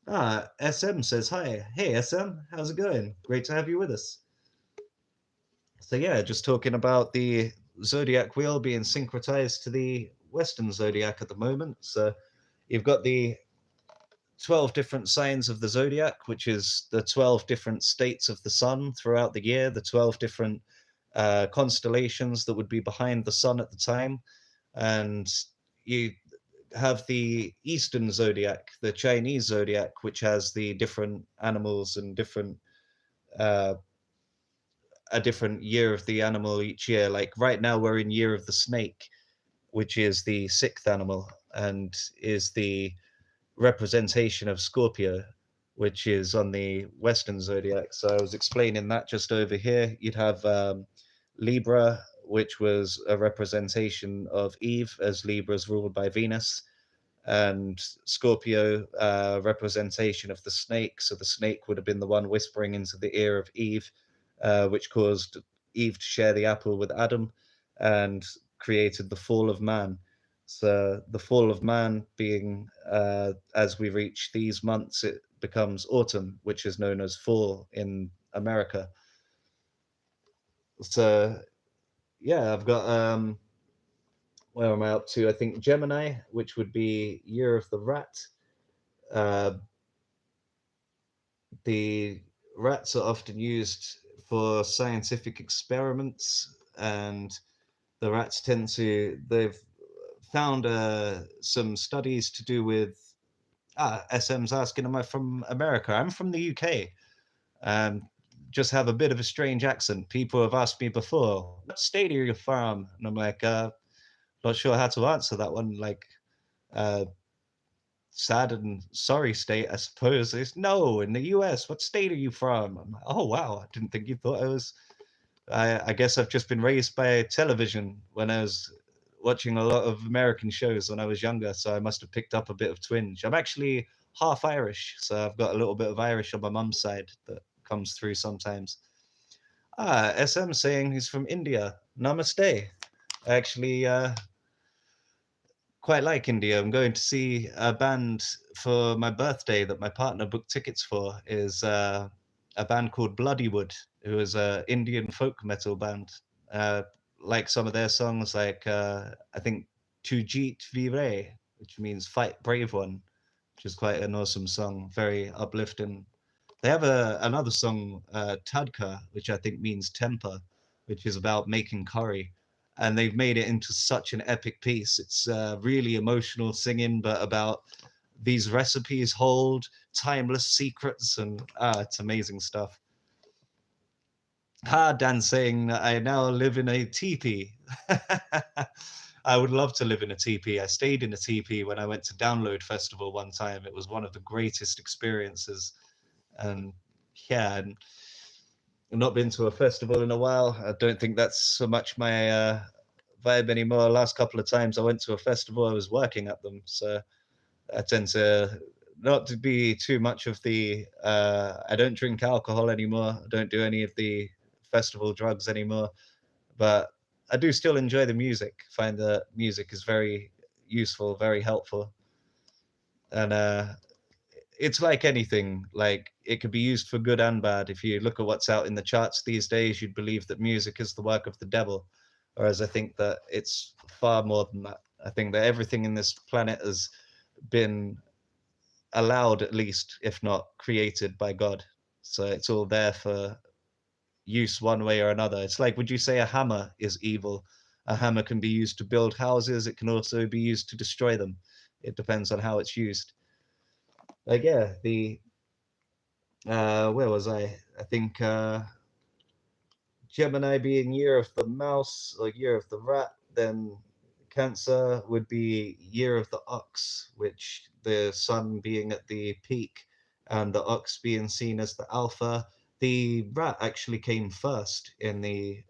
SM says hi. Hey, SM, how's it going? Great to have you with us. So, yeah, just talking about the zodiac wheel being syncretized to the Western zodiac at the moment. So, you've got the 12 different signs of the zodiac, which is the 12 different states of the sun throughout the year, the 12 different constellations that would be behind the sun at the time. And you have the Eastern zodiac, the Chinese zodiac, which has the different animals and different uh, a different year of the animal each year. Like right now, we're in year of the snake, which is the sixth animal and is the representation of Scorpio, which is on the Western zodiac. So I was explaining that just over here. You'd have Libra, which was a representation of Eve, as Libra is ruled by Venus, and Scorpio, representation of the snake. So the snake would have been the one whispering into the ear of Eve, which caused Eve to share the apple with Adam and created the fall of man. So the fall of man being, as we reach these months, it becomes autumn, which is known as fall in America. So yeah, I've got where am I up to? I think Gemini, which would be year of the rat. Uh, the rats are often used for scientific experiments, and the rats they've found some studies to do with SM's asking, am I from America? I'm from the UK. Just have a bit of a strange accent. People have asked me before, what state are you from? And I'm like, not sure how to answer that one. Like, uh, sad and sorry state, I suppose. It's no, in the US. What state are you from? I'm like, oh, wow. I didn't think you thought I was. I guess I've just been raised by television when I was watching a lot of American shows when I was younger. So I must have picked up a bit of twinge. I'm actually half Irish. So I've got a little bit of Irish on my mum's side that comes through sometimes. SM saying he's from India. Namaste. I actually quite like India. I'm going to see a band for my birthday that my partner booked tickets for. Is a band called Bloodywood, who is a Indian folk metal band. Uh, like some of their songs, like I think "Tujit Vire," which means "Fight Brave One," which is quite an awesome song, very uplifting. They have another song, Tadka, which I think means temper, which is about making curry. And they've made it into such an epic piece. It's really emotional singing, but about these recipes hold timeless secrets, and it's amazing stuff. Dan saying that I now live in a teepee. I would love to live in a teepee. I stayed in a teepee when I went to Download Festival one time. It was one of the greatest experiences. And yeah, and I've not been to a festival in a while. I don't think that's so much my vibe anymore. Last couple of times I went to a festival, I was working at them, so I tend to not to be too much of the. I don't drink alcohol anymore. I don't do any of the festival drugs anymore, but I do still enjoy the music. Find that music is very useful, very helpful, and it's like anything. Like it could be used for good and bad. If you look at what's out in the charts these days, you'd believe that music is the work of the devil, whereas I think that it's far more than that. I think that everything in this planet has been allowed, at least, if not created by God. So it's all there for use one way or another. It's like, would you say a hammer is evil? A hammer can be used to build houses. It can also be used to destroy them. It depends on how it's used. Like, yeah, the where was I? I think Gemini being year of the mouse or year of the rat, then Cancer would be year of the ox, which the sun being at the peak and the ox being seen as the alpha. The rat actually came first in the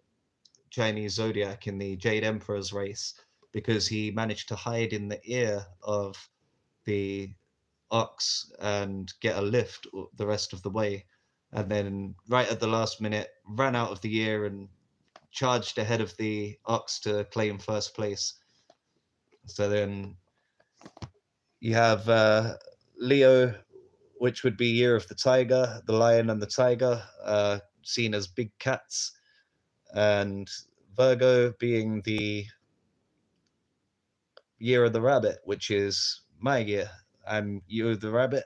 Chinese zodiac in the Jade Emperor's race because he managed to hide in the ear of the ox and get a lift the rest of the way. And then, right at the last minute, ran out of the ear and charged ahead of the ox to claim first place. So then you have Leo, which would be year of the tiger, the lion and the tiger, seen as big cats, and Virgo being the year of the rabbit, which is my year. I'm year of the rabbit.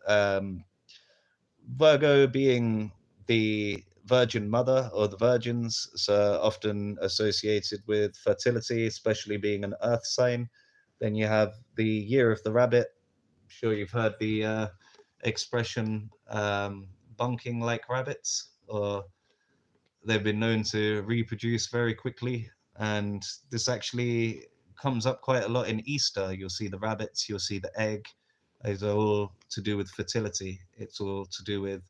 Um, Virgo being the Virgin Mother or the virgins, so often associated with fertility, especially being an earth sign. Then you have the year of the rabbit. I'm sure you've heard the expression bunking like rabbits, or they've been known to reproduce very quickly. And this actually comes up quite a lot in Easter. You'll see the rabbits, you'll see the egg. These are all to do with fertility. It's all to do with,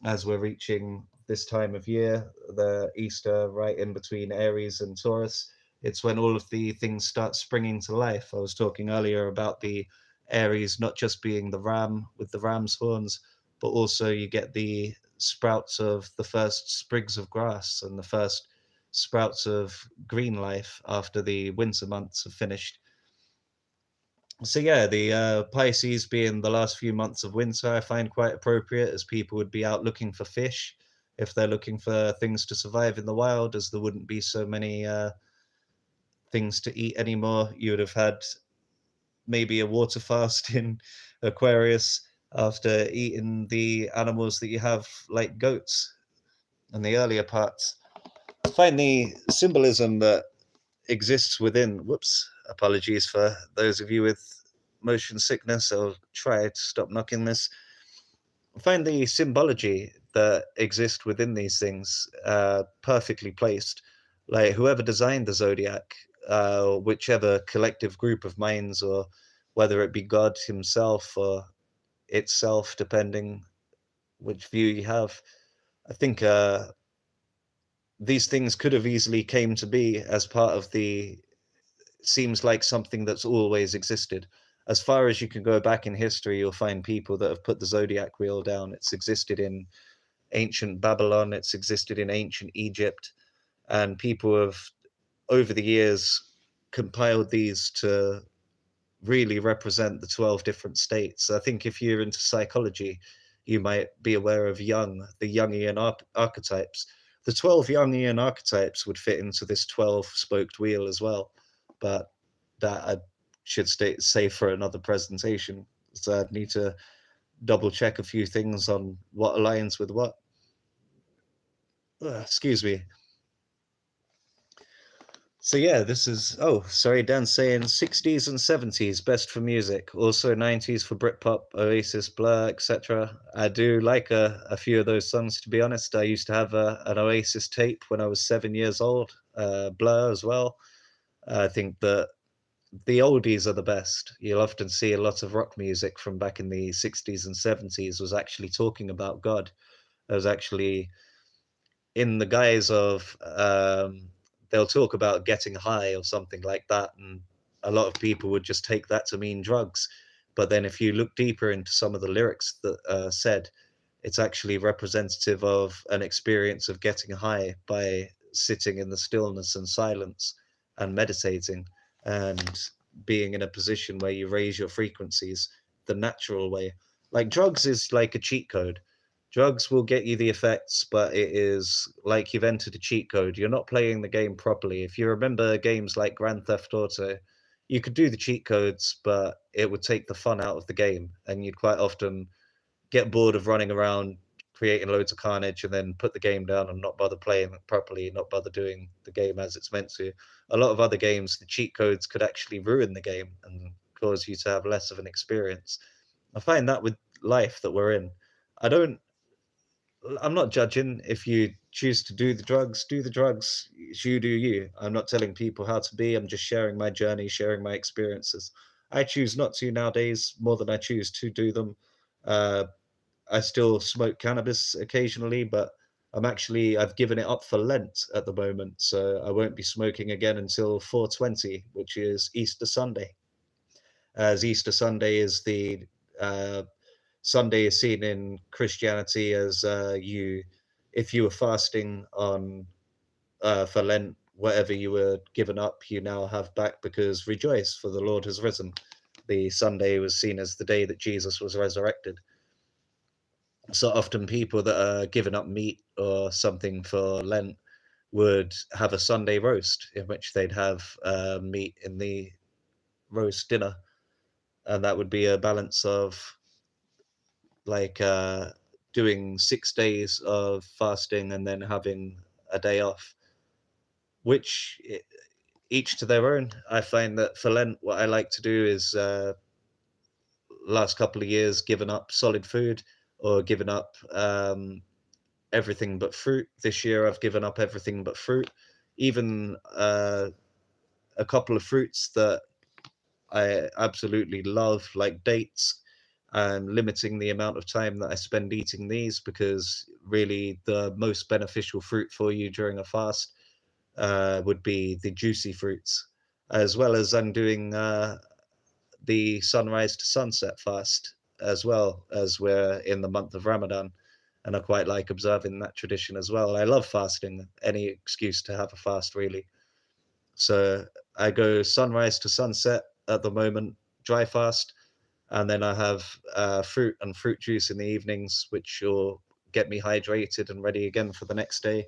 as we're reaching this time of year, the Easter right in between Aries and Taurus, it's when all of the things start springing to life. I was talking earlier about the Aries not just being the ram with the ram's horns, but also you get the sprouts of the first sprigs of grass and the first sprouts of green life after the winter months have finished. So yeah, the Pisces being the last few months of winter, I find quite appropriate, as people would be out looking for fish if they're looking for things to survive in the wild, as there wouldn't be so many things to eat anymore. You would have had maybe a water fast in Aquarius after eating the animals that you have, like goats, in the earlier parts. I find the symbolism that exists within. Whoops! Apologies for those of you with motion sickness. I'll try to stop knocking this. Find the symbology that exists within these things perfectly placed. Like whoever designed the Zodiac, whichever collective group of minds, or whether it be God himself or itself, depending which view you have. I think these things could have easily came to be as part of the, seems like something that's always existed. As far as you can go back in history, you'll find people that have put the zodiac wheel down. It's existed in ancient Babylon, it's existed in ancient Egypt, and people have, over the years, compiled these to really represent the 12 different states. I think if you're into psychology, you might be aware of the Jungian archetypes. The 12 Jungian archetypes would fit into this 12 spoked wheel as well, but that I should say for another presentation. So I'd need to double check a few things on what aligns with what. Excuse me. So yeah, this is, oh, sorry, Dan's saying 60s and 70s best for music, also 90s for Britpop, Oasis, Blur, etc. I do like a few of those songs, to be honest. I used to have an Oasis tape when I was 7 years old, Blur as well. I think that the oldies are the best. You'll often see a lot of rock music from back in the 60s and 70s was actually talking about God. It was actually in the guise of they'll talk about getting high or something like that, and a lot of people would just take that to mean drugs. But then if you look deeper into some of the lyrics that are said, it's actually representative of an experience of getting high by sitting in the stillness and silence and meditating and being in a position where you raise your frequencies the natural way. Like drugs is like a cheat code. Drugs will get you the effects, but it is like you've entered a cheat code. You're not playing the game properly. If you remember games like Grand Theft Auto, you could do the cheat codes, but it would take the fun out of the game, and you'd quite often get bored of running around creating loads of carnage and then put the game down and not bother playing it properly, not bother doing the game as it's meant to. A lot of other games, the cheat codes could actually ruin the game and cause you to have less of an experience. I find that with life that we're in. I don't I'm not judging. If you choose to do the drugs, do the drugs. You do you. I'm not telling people how to be. I'm just sharing my journey, sharing my experiences. I choose not to nowadays more than I choose to do them. Uh, I still smoke cannabis occasionally, but I've given it up for Lent at the moment, so I won't be smoking again until 420, which is Easter Sunday. As Easter Sunday is the uh, Sunday is seen in Christianity as if you were fasting on for Lent, whatever you were given up, you now have back, because rejoice, for the Lord has risen. The Sunday was seen as the day that Jesus was resurrected. So often people that are giving up meat or something for Lent would have a Sunday roast in which they'd have meat in the roast dinner, and that would be a balance of like doing 6 days of fasting and then having a day off, which each to their own. I find that for Lent, what I like to do is last couple of years given up solid food or given up everything but fruit. This year I've given up everything but fruit, even a couple of fruits that I absolutely love, like dates. I'm limiting the amount of time that I spend eating these, because really the most beneficial fruit for you during a fast would be the juicy fruits, as well as I'm doing the sunrise to sunset fast, as well as we're in the month of Ramadan. And I quite like observing that tradition as well. I love fasting, any excuse to have a fast, really. So I go sunrise to sunset at the moment, dry fast, and then I have fruit and fruit juice in the evenings, which will get me hydrated and ready again for the next day.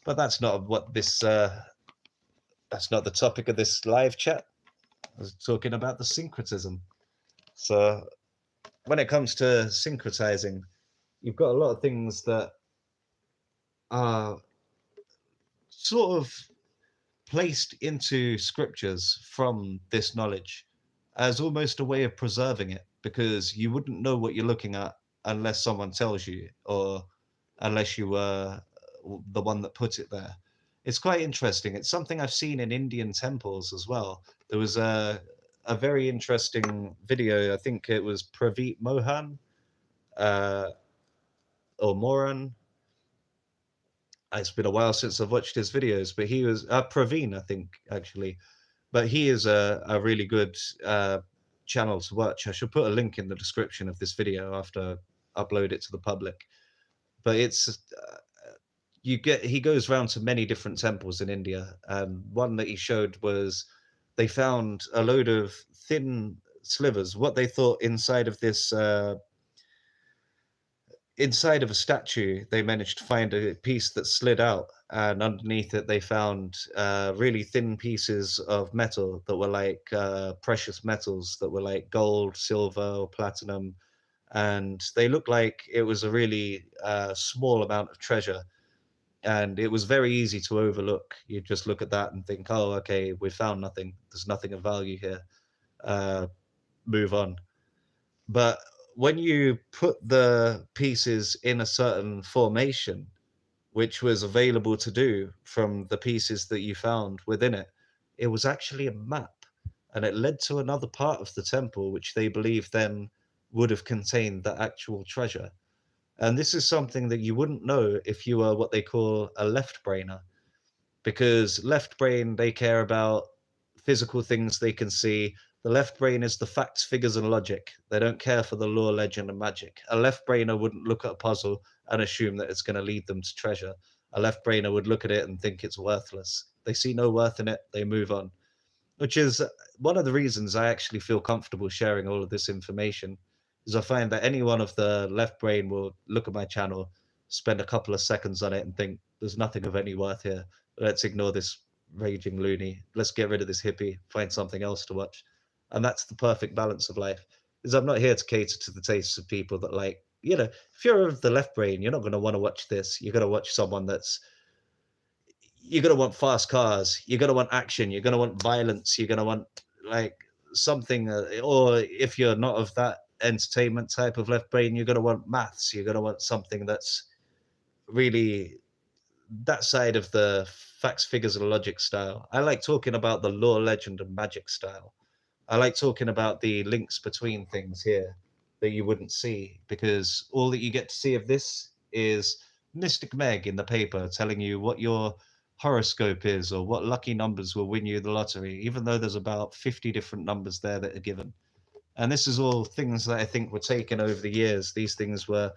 But that's not what this. That's not the topic of this live chat. I was talking about the syncretism. So when it comes to syncretizing, you've got a lot of things that are sort of placed into scriptures from this knowledge. as almost a way of preserving it, because you wouldn't know what you're looking at unless someone tells you, or unless you were the one that put it there. It's quite interesting. It's something I've seen in Indian temples as well. There was a very interesting video. I think it was Praveet Mohan, uh, or Moran. It's been a while since I've watched his videos, but he was Praveen, I think, actually. But he is a really good channel to watch. I should put a link in the description of this video after I upload it to the public. But it's you get he goes around to many different temples in India, and one that he showed was they found a load of thin slivers, what they thought inside of a statue. They managed to find a piece that slid out, and underneath it they found really thin pieces of metal that were like precious metals, that were like gold, silver, or platinum, and they looked like it was a really small amount of treasure, and it was very easy to overlook. You just look at that and think, oh, okay, we found nothing, there's nothing of value here, uh, move on. But when you put the pieces in a certain formation, which was available to do from the pieces that you found within it, it was actually a map. And it led to another part of the temple, which they believe then would have contained the actual treasure. And this is something that you wouldn't know if you were what they call a left brainer, because left brain, they care about physical things they can see. The left brain is the facts, figures, and logic. They don't care for the lore, legend, and magic. A left brainer wouldn't look at a puzzle and assume that it's going to lead them to treasure. A left brainer would look at it and think it's worthless. They see no worth in it, they move on, which is one of the reasons I actually feel comfortable sharing all of this information. Is I find that any one of the left brain will look at my channel, spend a couple of seconds on it, and think there's nothing of any worth here. Let's ignore this raging loony. Let's get rid of this hippie. Find something else to watch, and that's the perfect balance of life. Is I'm not here to cater to the tastes of people that like. If you're of the left brain, you're not going to want to watch this. You're going to watch someone that's you're gonna want fast cars, you're gonna want action, you're gonna want violence, you're gonna want like something, or if you're not of that entertainment type of left brain, you're gonna want maths, you're gonna want something that's really that side of the facts, figures, and logic style. I like talking about the lore, legend, and magic style. I like talking about the links between things here that you wouldn't see, because all that you get to see of this is Mystic Meg in the paper telling you what your horoscope is or what lucky numbers will win you the lottery, even though there's about 50 different numbers there that are given. And this is all things that I think were taken over the years. These things were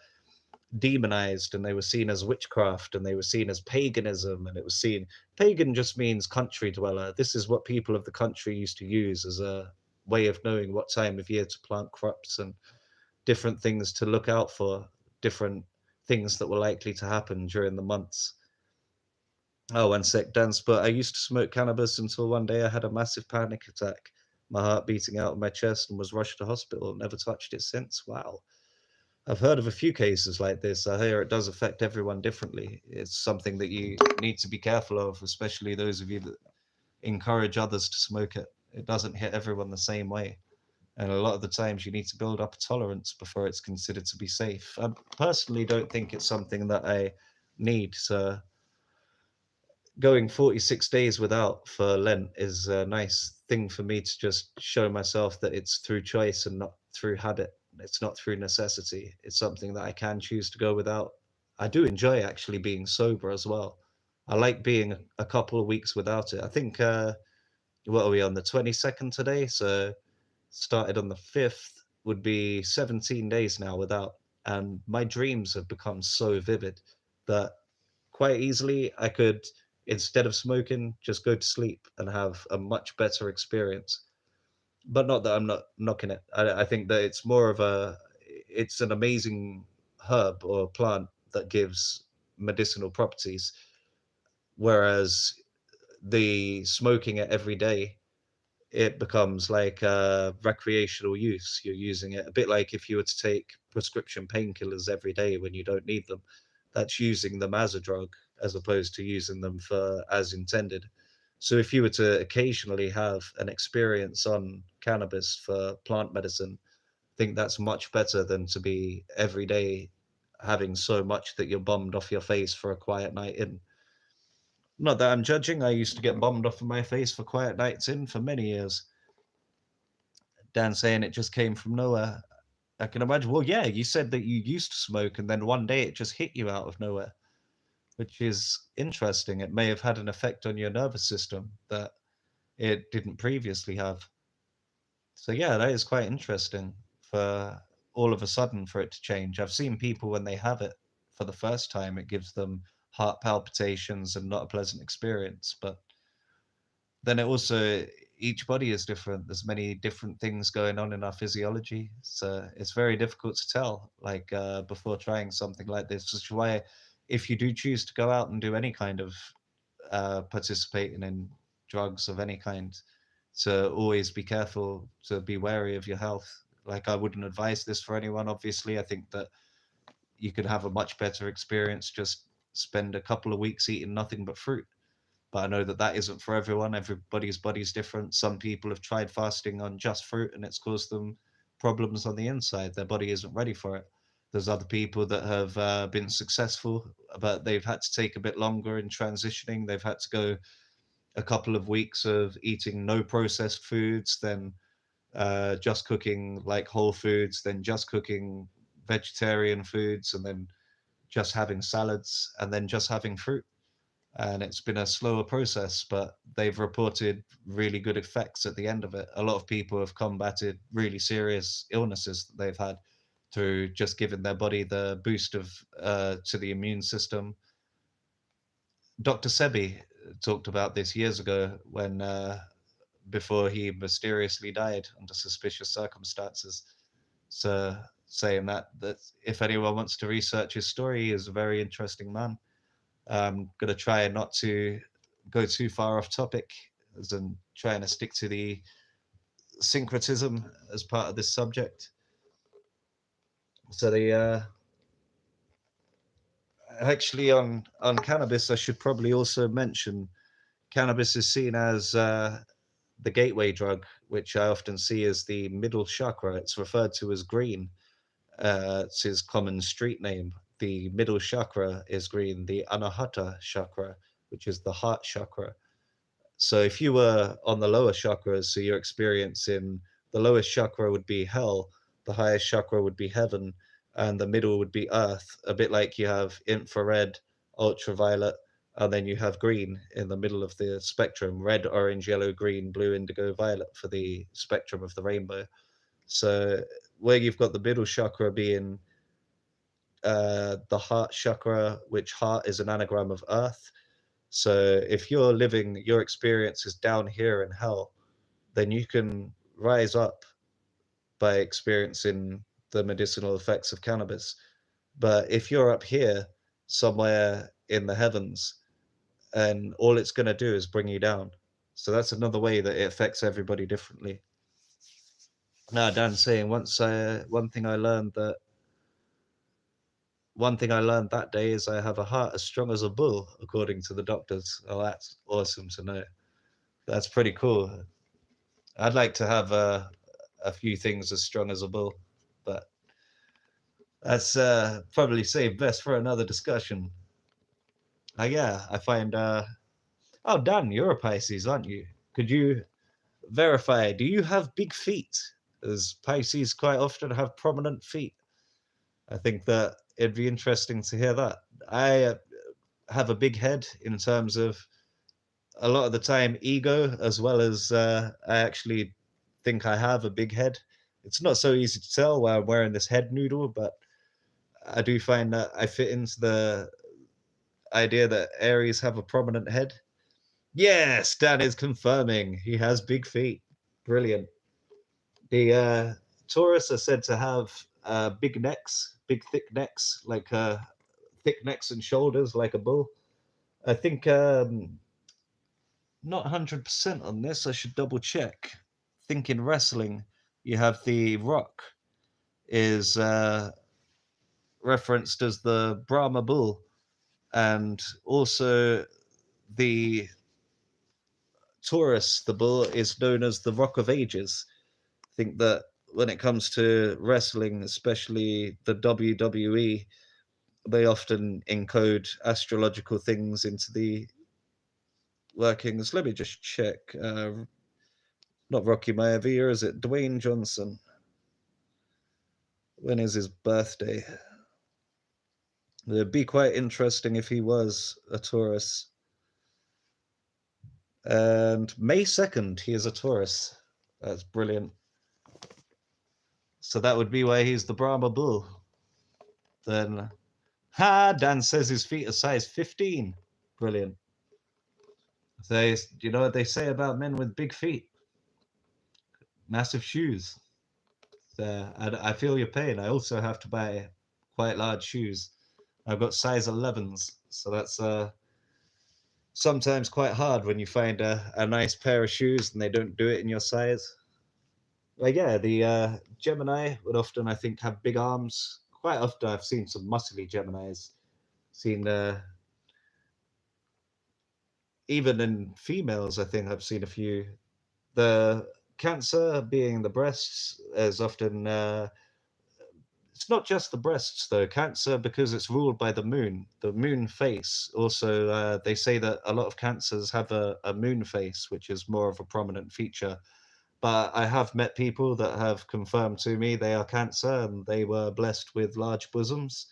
demonized, and they were seen as witchcraft, and they were seen as paganism, and it was seen pagan just means country dweller. This is what people of the country used to use as a way of knowing what time of year to plant crops and different things to look out for, different things that were likely to happen during the months. Oh, one sec, dance. But I used to smoke cannabis until one day I had a massive panic attack, my heart beating out of my chest, and was rushed to hospital. Never touched it since. Wow. I've heard of a few cases like this. I hear it does affect everyone differently. It's something that you need to be careful of, especially those of you that encourage others to smoke it. It doesn't hit everyone the same way. And a lot of the times you need to build up a tolerance before it's considered to be safe. I personally don't think it's something that I need. So going 46 days without for Lent is a nice thing for me to just show myself that it's through choice and not through habit. It's not through necessity. It's something that I can choose to go without. I do enjoy actually being sober as well. I like being a couple of weeks without it. I think, what are we on, the 22nd today? So started on the 5th, would be 17 days now without. And my dreams have become so vivid that quite easily I could, instead of smoking, just go to sleep and have a much better experience. But not that I'm not knocking it. I think that it's an amazing herb or plant that gives medicinal properties, whereas the smoking it every day, it becomes like recreational use. You're using it a bit like if you were to take prescription painkillers every day when you don't need them. That's using them as a drug as opposed to using them for as intended. So if you were to occasionally have an experience on cannabis for plant medicine, I think that's much better than to be every day having so much that you're bummed off your face for a quiet night in. Not that I'm judging, I used to get bummed off of my face for quiet nights in for many years. Dan saying it just came from nowhere. I can imagine. Well, yeah, you said that you used to smoke and then one day it just hit you out of nowhere, which is interesting. It may have had an effect on your nervous system that it didn't previously have. So yeah, that is quite interesting for all of a sudden for it to change. I've seen people when they have it for the first time, it gives them heart palpitations and not a pleasant experience. But then it also each body is different. There's many different things going on in our physiology, so it's very difficult to tell. Like before trying something like this, which is why if you do choose to go out and do any kind of participating in drugs of any kind, to always be careful, to be wary of your health. Like I wouldn't advise this for anyone. Obviously, I think that you could have a much better experience. Just spend a couple of weeks eating nothing but fruit, but I know that that isn't for everyone. Everybody's body's different. Some people have tried fasting on just fruit and it's caused them problems on the inside. Their body isn't ready for it. There's other people that have been successful, but they've had to take a bit longer in transitioning. They've had to go a couple of weeks of eating no processed foods, then just cooking like whole foods, then just cooking vegetarian foods, and then just having salads, and then just having fruit, and it's been a slower process, but they've reported really good effects at the end of it. A lot of people have combated really serious illnesses that they've had through just giving their body the boost of to the immune system. Dr. Sebi talked about this years ago when before he mysteriously died under suspicious circumstances. So saying that if anyone wants to research his story, he is a very interesting man. I'm going to try not to go too far off topic, as I'm trying to stick to the syncretism as part of this subject. So the actually on cannabis, I should probably also mention cannabis is seen as the gateway drug, which I often see as the middle chakra. It's referred to as green. It's his common street name. The middle chakra is green. The anahata chakra, which is the heart chakra. So if you were on the lower chakras, so you're experiencing the lowest chakra would be hell, the highest chakra would be heaven, and the middle would be earth, a bit like you have infrared, ultraviolet, and then you have green in the middle of the spectrum, red, orange, yellow, green, blue, indigo, violet for the spectrum of the rainbow. So where you've got the middle chakra being the heart chakra, which heart is an anagram of earth. So if you're living your experience is down here in hell, then you can rise up by experiencing the medicinal effects of cannabis. But if you're up here somewhere in the heavens, and all it's going to do is bring you down. So that's another way that it affects everybody differently. Now, Dan's saying one thing I learned that day is I have a heart as strong as a bull, according to the doctors. Oh, that's awesome to know. That's pretty cool. I'd like to have a few things as strong as a bull, but that's probably saved best for another discussion. Yeah, I find. Oh, Dan, you're a Pisces, aren't you? Could you verify? Do you have big feet? As Pisces quite often have prominent feet. I think that it'd be interesting to hear that. I have a big head in terms of a lot of the time ego, as well as I actually think I have a big head. It's not so easy to tell while I'm wearing this head noodle, but I do find that I fit into the idea that Aries have a prominent head. Yes, Dan is confirming he has big feet. Brilliant. The Taurus are said to have big necks, big thick necks, like thick necks and shoulders like a bull. I think not 100% on this. I should double check. Think in wrestling, you have the Rock is referenced as the Brahma bull, and also the Taurus, the bull, is known as the Rock of Ages. I think that when it comes to wrestling, especially the WWE, they often encode astrological things into the workings. Let me just check. Not Rocky Maivia, is it? Dwayne Johnson. When is his birthday? It'd be quite interesting if he was a Taurus. And May 2nd, he is a Taurus. That's brilliant. So that would be why he's the Brahma Bull. Then, Dan says his feet are size 15. Brilliant. They, you know what they say about men with big feet? Massive shoes. I feel your pain. I also have to buy quite large shoes. I've got size 11s, so that's sometimes quite hard when you find a nice pair of shoes and they don't do it in your size. Well, yeah, the Gemini would often, I think, have big arms. Quite often, I've seen some muscly Geminis. Seen even in females, I think I've seen a few. The Cancer being the breasts is often it's not just the breasts though. Cancer, because it's ruled by the moon face. Also, they say that a lot of cancers have a moon face, which is more of a prominent feature. But I have met people that have confirmed to me they are Cancer and they were blessed with large bosoms.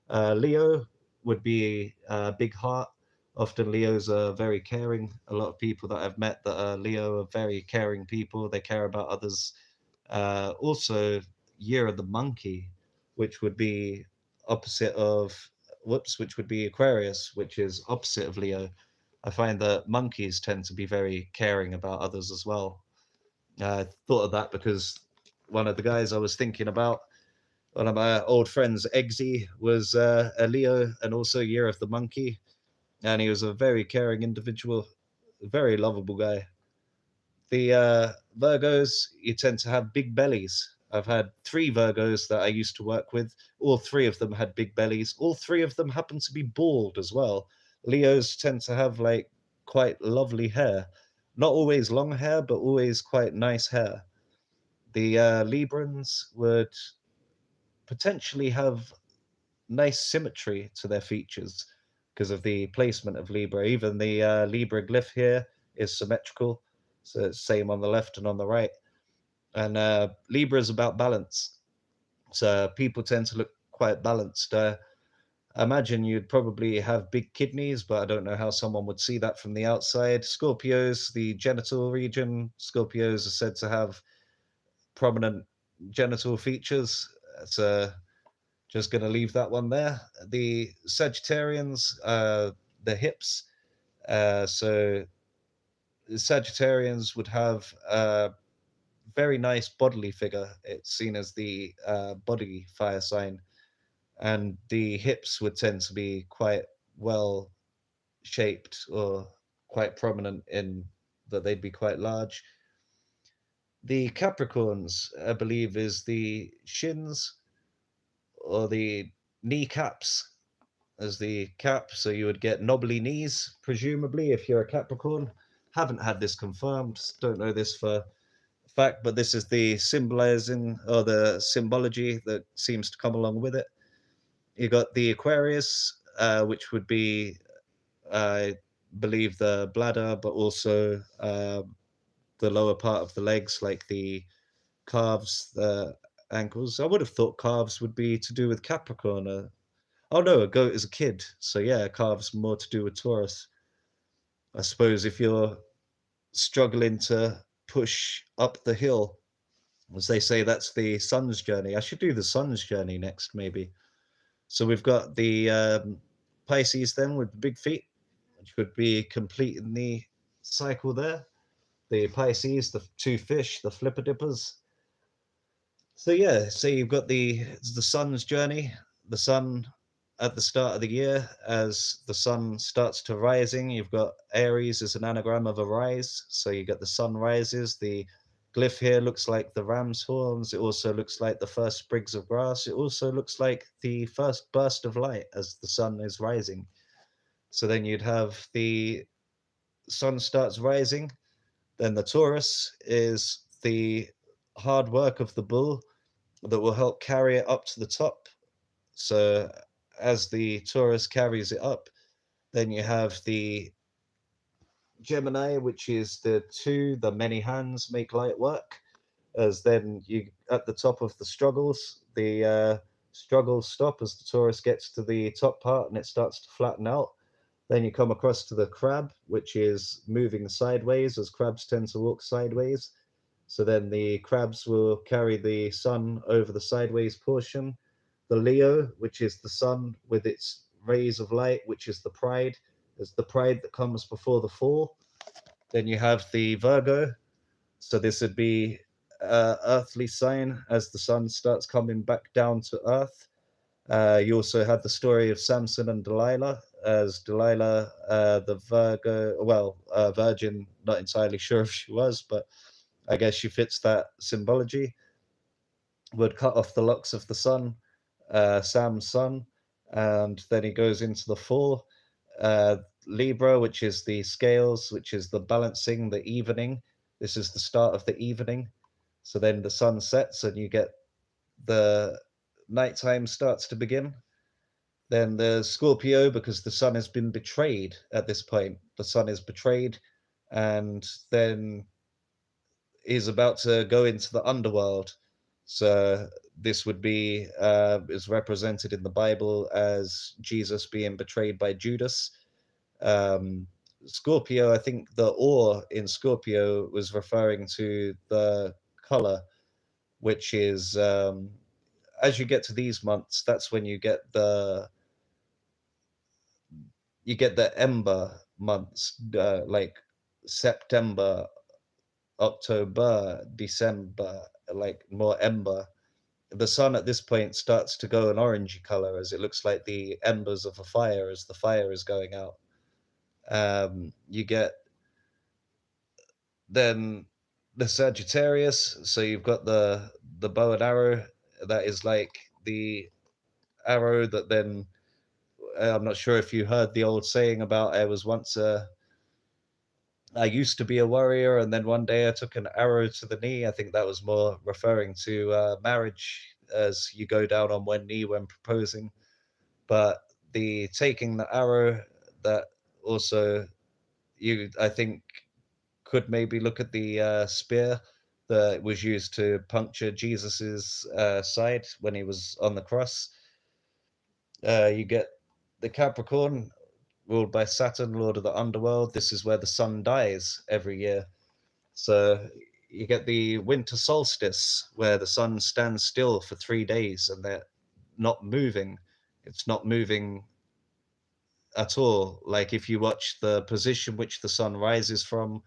Leo would be a big heart. Often Leos are very caring. A lot of people that I've met that are Leo are very caring people. They care about others. Also, Year of the Monkey, which would be opposite of which would be Aquarius, which is opposite of Leo. I find that monkeys tend to be very caring about others as well. I thought of that because one of the guys I was thinking about, one of my old friends, Eggsy, was a Leo and also Year of the Monkey, and he was a very caring individual, a very lovable guy. The Virgos, you tend to have big bellies. I've had 3 Virgos that I used to work with. All 3 of them had big bellies. All 3 of them happen to be bald as well. Leos tend to have like quite lovely hair. Not always long hair, but always quite nice hair. The Librans would potentially have nice symmetry to their features because of the placement of Libra. Even the Libra glyph here is symmetrical, so it's same on the left and on the right. And Libra is about balance, so people tend to look quite balanced. I imagine you'd probably have big kidneys, but I don't know how someone would see that from the outside. Scorpios, the genital region, Scorpios are said to have prominent genital features. So just going to leave that one there. The Sagittarians, the hips. So the Sagittarians would have a very nice bodily figure. It's seen as the body fire sign. And the hips would tend to be quite well shaped or quite prominent in that they'd be quite large. The Capricorns, I believe, is the shins or the kneecaps as the cap. So you would get knobbly knees, presumably, if you're a Capricorn. Haven't had this confirmed, don't know this for fact, but this is the symbolizing or the symbology that seems to come along with it. You got the Aquarius, which would be, I believe, the bladder, but also the lower part of the legs, like the calves, the ankles. I would have thought calves would be to do with Capricorn. Oh no, a goat is a kid. So yeah, calves more to do with Taurus. I suppose if you're struggling to push up the hill, as they say, that's the sun's journey. I should do the sun's journey next, maybe. So we've got the Pisces then with the big feet, which would be completing the cycle there. The Pisces, the 2 fish, the flipper dippers. So yeah, so you've got the sun's journey, the sun at the start of the year, as the sun starts to rising, you've got Aries as an anagram of a rise. So you get the sun rises. The glyph here looks like the ram's horns. It also looks like the first sprigs of grass. It also looks like the first burst of light as the sun is rising. So then you'd have the sun starts rising. Then the Taurus is the hard work of the bull that will help carry it up to the top. So as the Taurus carries it up, then you have the Gemini, which is the many hands make light work. As then you at the top of the struggles, the struggles stop as the Taurus gets to the top part and it starts to flatten out. Then you come across to the crab, which is moving sideways, as crabs tend to walk sideways. So then the crabs will carry the sun over the sideways portion. The Leo, which is the sun with its rays of light, which is the pride, is the pride that comes before the fall. Then you have the Virgo. So this would be earthly sign as the sun starts coming back down to earth. You also had the story of Samson and Delilah, as Delilah, the Virgo, well, virgin, not entirely sure if she was, but I guess she fits that symbology, would cut off the locks of the sun, Sam's son, and then he goes into the fall. Uh, Libra, which is the scales, which is the balancing, the evening. This is the start of the evening. So then the sun sets and you get the nighttime starts to begin. Then the Scorpio, because the sun has been betrayed at this point. The sun is betrayed and then is about to go into the underworld. So this would be is represented in the Bible as Jesus being betrayed by Judas. Scorpio, I think the ore in Scorpio was referring to the color, which is as you get to these months, that's when you get the ember months, like September, October, December, like more ember. The sun at this point starts to go an orangey color as it looks like the embers of a fire as the fire is going out. You get then the Sagittarius, so you've got the bow and arrow. That is like the arrow that then I'm not sure if you heard the old saying about I used to be a warrior, and then one day I took an arrow to the knee. I think that was more referring to marriage, as you go down on one knee when proposing. But the taking the arrow, that also I think, could maybe look at the spear that was used to puncture Jesus's side when he was on the cross. You get the Capricorn, ruled by Saturn, Lord of the Underworld. This is where the sun dies every year. So you get the winter solstice, where the sun stands still for 3 days and they're not moving. It's not moving at all. Like if you watch the position which the sun rises from,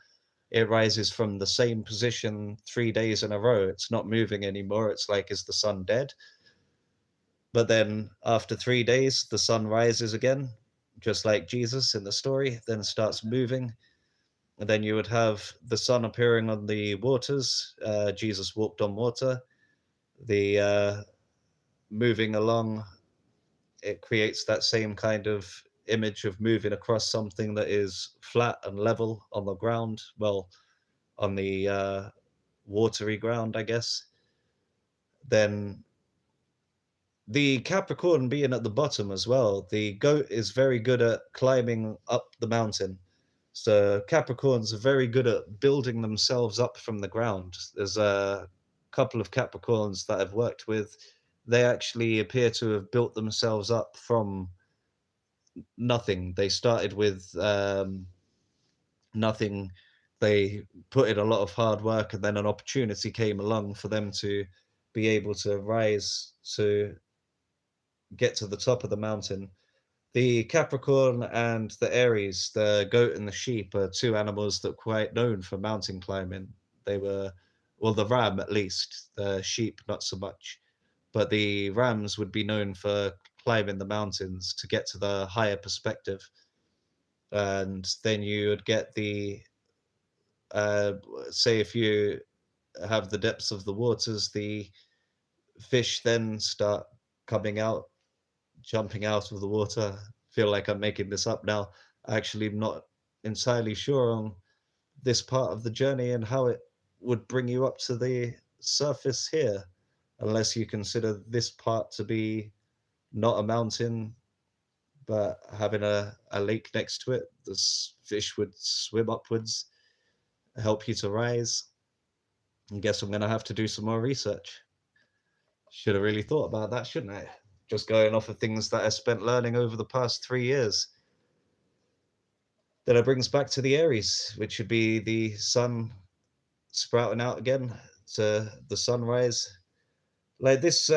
it rises from the same position 3 days in a row. It's not moving anymore. It's like, is the sun dead? But then after 3 days, the sun rises again, just like Jesus in the story, then starts moving. And then you would have the sun appearing on the waters. Jesus walked on water. The moving along, it creates that same kind of image of moving across something that is flat and level on the ground. Well, on the watery ground, I guess. Then the Capricorn being at the bottom as well, the goat is very good at climbing up the mountain. So Capricorns are very good at building themselves up from the ground. There's a couple of Capricorns that I've worked with. They actually appear to have built themselves up from nothing. They started with nothing. They put in a lot of hard work, and then an opportunity came along for them to be able to rise to get to the top of the mountain. The Capricorn and the Aries, the goat and the sheep, are two animals that are quite known for mountain climbing. They were, well, the ram at least, the sheep not so much, but the rams would be known for climbing the mountains to get to the higher perspective. And then you would get uh, say, if you have the depths of the waters, the fish then start coming out, jumping out of the water. Feel like I'm making this up now. Actually, I'm not entirely sure on this part of the journey and how it would bring you up to the surface here, unless you consider this part to be not a mountain, but having a lake next to it. The fish would swim upwards, help you to rise. I guess I'm going to have to do some more research. Should have really thought about that, shouldn't I? Just going off of things that I spent learning over the past 3 years. Then it brings back to the Aries, which would be the sun sprouting out again to the sunrise. Like this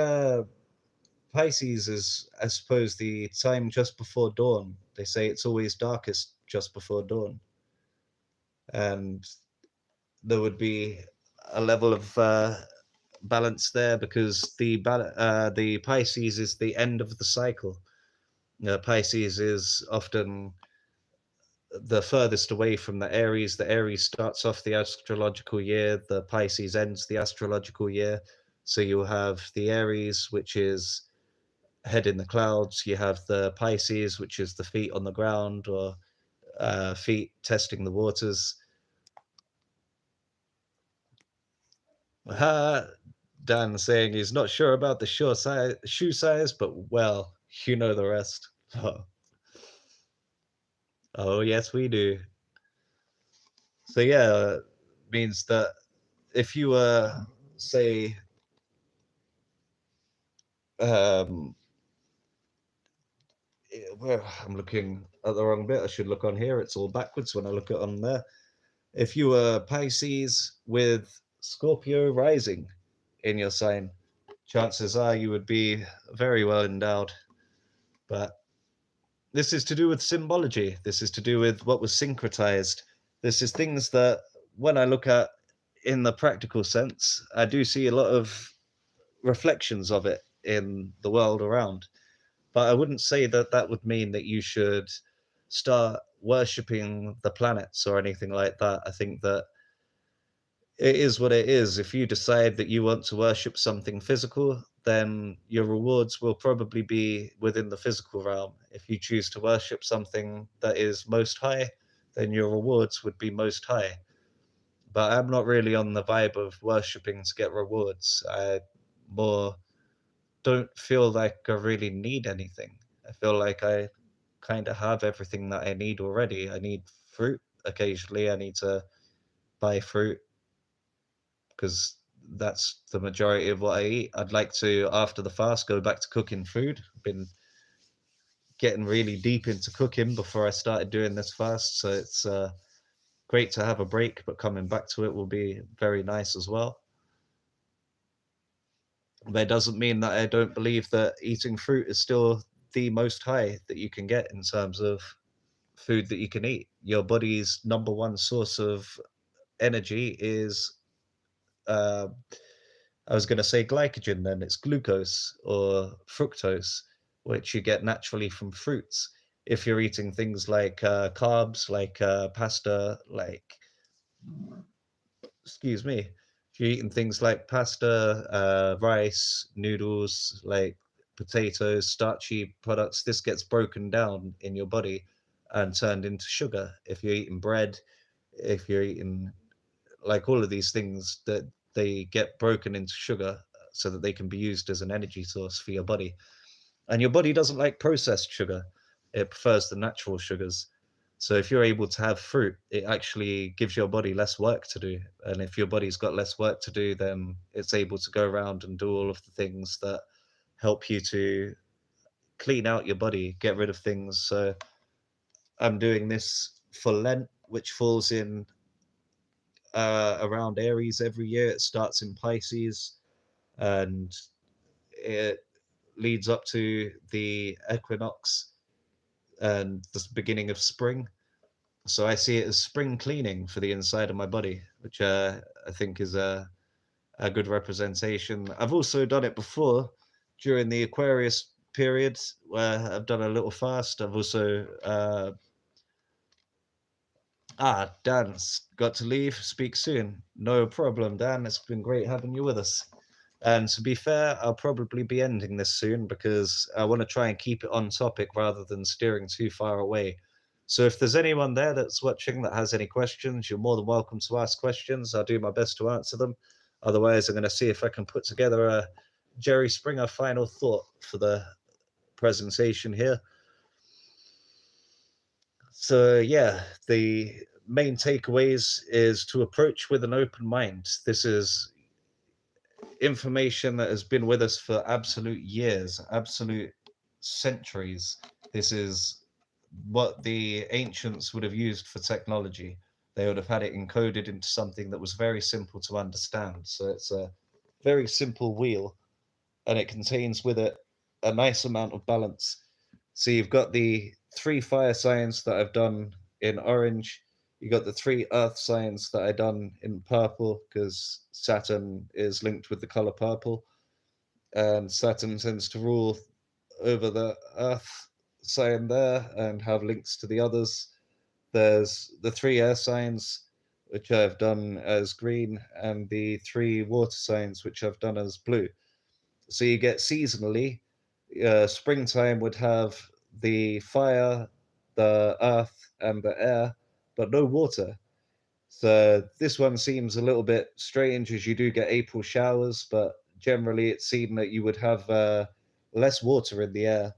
Pisces is, I suppose, the time just before dawn. They say it's always darkest just before dawn. And there would be a level of balance there because the Pisces is the end of the cycle. Pisces is often the furthest away from the Aries. The Aries starts off the astrological year, the Pisces ends the astrological year. So you have the Aries, which is head in the clouds. You have the Pisces, which is the feet on the ground or feet testing the waters. Dan saying he's not sure about the shoe size, but well, you know the rest. Oh, yes, we do. So yeah, means that if you say um well, I'm looking at the wrong bit. I should look on here. It's all backwards when I look at on there. If you were Pisces with Scorpio rising in your sign, chances are you would be very well endowed. But this is to do with symbology. This is to do with what was syncretized. This is things that when I look at in the practical sense, I do see a lot of reflections of it in the world around. But I wouldn't say that that would mean that you should start worshipping the planets or anything like that. I think that it is what it is. If you decide that you want to worship something physical, then your rewards will probably be within the physical realm. If you choose to worship something that is most high, then your rewards would be most high. But I'm not really on the vibe of worshipping to get rewards. I more don't feel like I really need anything. I feel like I kind of have everything that I need already. I need fruit occasionally. I need to buy fruit because that's the majority of what I eat. I'd like to, after the fast, go back to cooking food. I've been getting really deep into cooking before I started doing this fast, so it's great to have a break, but coming back to it will be very nice as well. But it doesn't mean that I don't believe that eating fruit is still the most high that you can get in terms of food that you can eat. Your body's number one source of energy is uh, I was going to say glycogen, then it's glucose or fructose, which you get naturally from fruits. If you're eating things like carbs, like pasta, like, excuse me, if you're eating things like pasta, rice, noodles, like potatoes, starchy products, this gets broken down in your body and turned into sugar. If you're eating bread, if you're eating like all of these things that they get broken into sugar so that they can be used as an energy source for your body. And your body doesn't like processed sugar, it prefers the natural sugars. So if you're able to have fruit, it actually gives your body less work to do. And if your body's got less work to do, then it's able to go around and do all of the things that help you to clean out your body, get rid of things. So I'm doing this for Lent, which falls in around Aries every year. It starts in Pisces and it leads up to the equinox and the beginning of spring. So I see it as spring cleaning for the inside of my body, which I think is a good representation. I've also done it before during the Aquarius period where I've done a little fast. I've also Dan's got to leave. Speak soon. No problem, Dan. It's been great having you with us. And to be fair, I'll probably be ending this soon because I want to try and keep it on topic rather than steering too far away. So if there's anyone there that's watching that has any questions, you're more than welcome to ask questions. I'll do my best to answer them. Otherwise, I'm going to see if I can put together a Jerry Springer final thought for the presentation here. So yeah, the main takeaways is to approach with an open mind. This is information that has been with us for absolute years, absolute centuries. This is what the ancients would have used for technology. They would have had it encoded into something that was very simple to understand. So it's a very simple wheel, and it contains with it a nice amount of balance. So you've got the 3 fire signs that I've done in orange. You got the 3 earth signs that I done in purple because Saturn is linked with the color purple, and Saturn tends to rule over the earth sign there and have links to the others. There's the 3 air signs, which I've done as green, and the 3 water signs, which I've done as blue. So you get seasonally, springtime would have the fire, the earth, and the air, but no water. So this one seems a little bit strange as you do get April showers, but generally it seemed that you would have less water in the air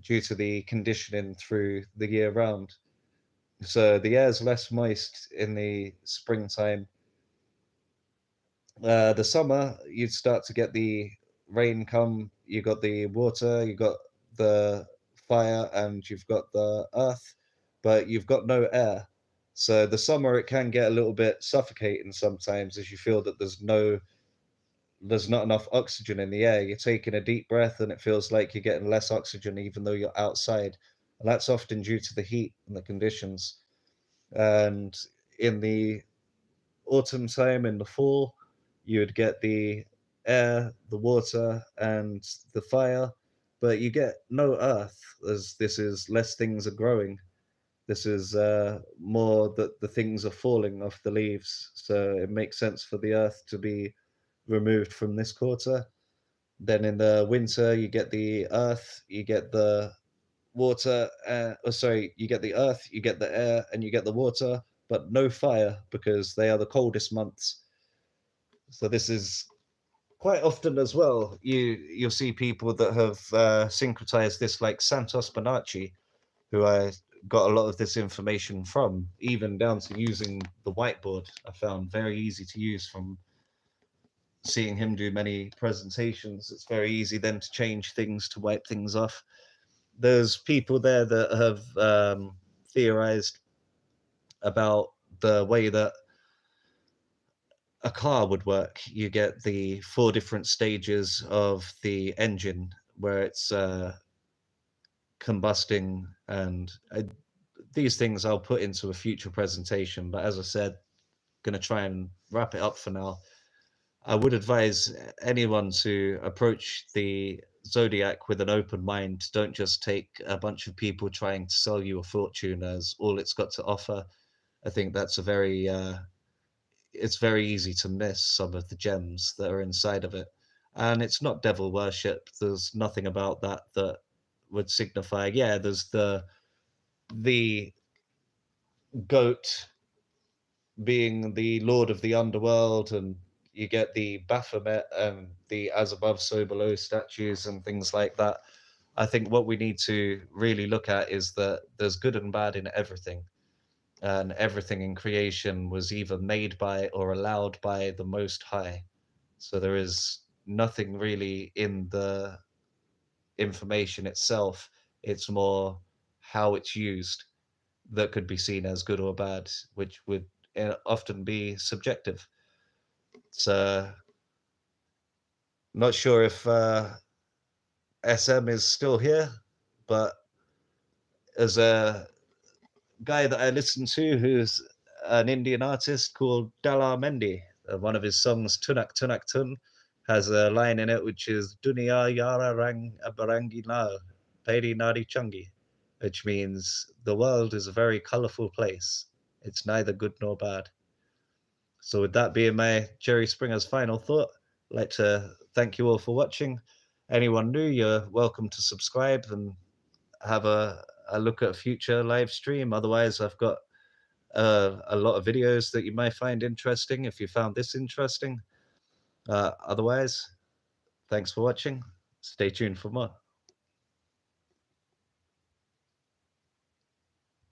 due to the conditioning through the year round. So the air is less moist in the springtime. The summer, you'd start to get the rain come. You got the water, you got the fire, and you've got the earth, but you've got no air. So the summer, it can get a little bit suffocating sometimes as you feel that there's not enough oxygen in the air. You're taking a deep breath, and it feels like you're getting less oxygen even though you're outside, and that's often due to the heat and the conditions. And in the autumn time, in the fall, you would get the air, the water, and the fire, but you get no earth, as this is less things are growing. This is more that the things are falling off the leaves, so it makes sense for the earth to be removed from this quarter. Then in the winter, you get the earth, you get the water, sorry, you get the earth, you get the air, and you get the water, but no fire because they are the coldest months. So this is quite often as well. You'll see people that have syncretized this, like Santos Bonacci, who I got a lot of this information from, even down to using the whiteboard. I found very easy to use from seeing him do many presentations. It's very easy then to change things, to wipe things off. There's people there that have theorized about the way that a car would work. You get the 4 different stages of the engine where it's combusting, and these things I'll put into a future presentation. But as I said, going to try and wrap it up for now. I would advise anyone to approach the Zodiac with an open mind. Don't just take a bunch of people trying to sell you a fortune as all it's got to offer. I think that's a very it's very easy to miss some of the gems that are inside of it. And it's not devil worship. There's nothing about that that would signify, yeah, there's the goat being the lord of the underworld, and you get the Baphomet and the as above so below statues and things like that. I think what we need to really look at is that there's good and bad in everything, and everything in creation was either made by or allowed by the Most High. So there is nothing really in the information itself. It's more how it's used that could be seen as good or bad, which would often be subjective. So, not sure if SM is still here, but as a guy that I listen to who's an Indian artist called Dala Mendi, one of his songs, Tunak Tunak Tun, has a line in it which is Dunia Yara Rang Abarangi Na Pedi Nadi Chungi, which means the world is a very colorful place. It's neither good nor bad. So, with that being my Jerry Springer's final thought, I'd like to thank you all for watching. Anyone new, you're welcome to subscribe and have a look at a future live stream. Otherwise, I've got a lot of videos that you might find interesting if you found this interesting. Otherwise, thanks for watching. Stay tuned for more.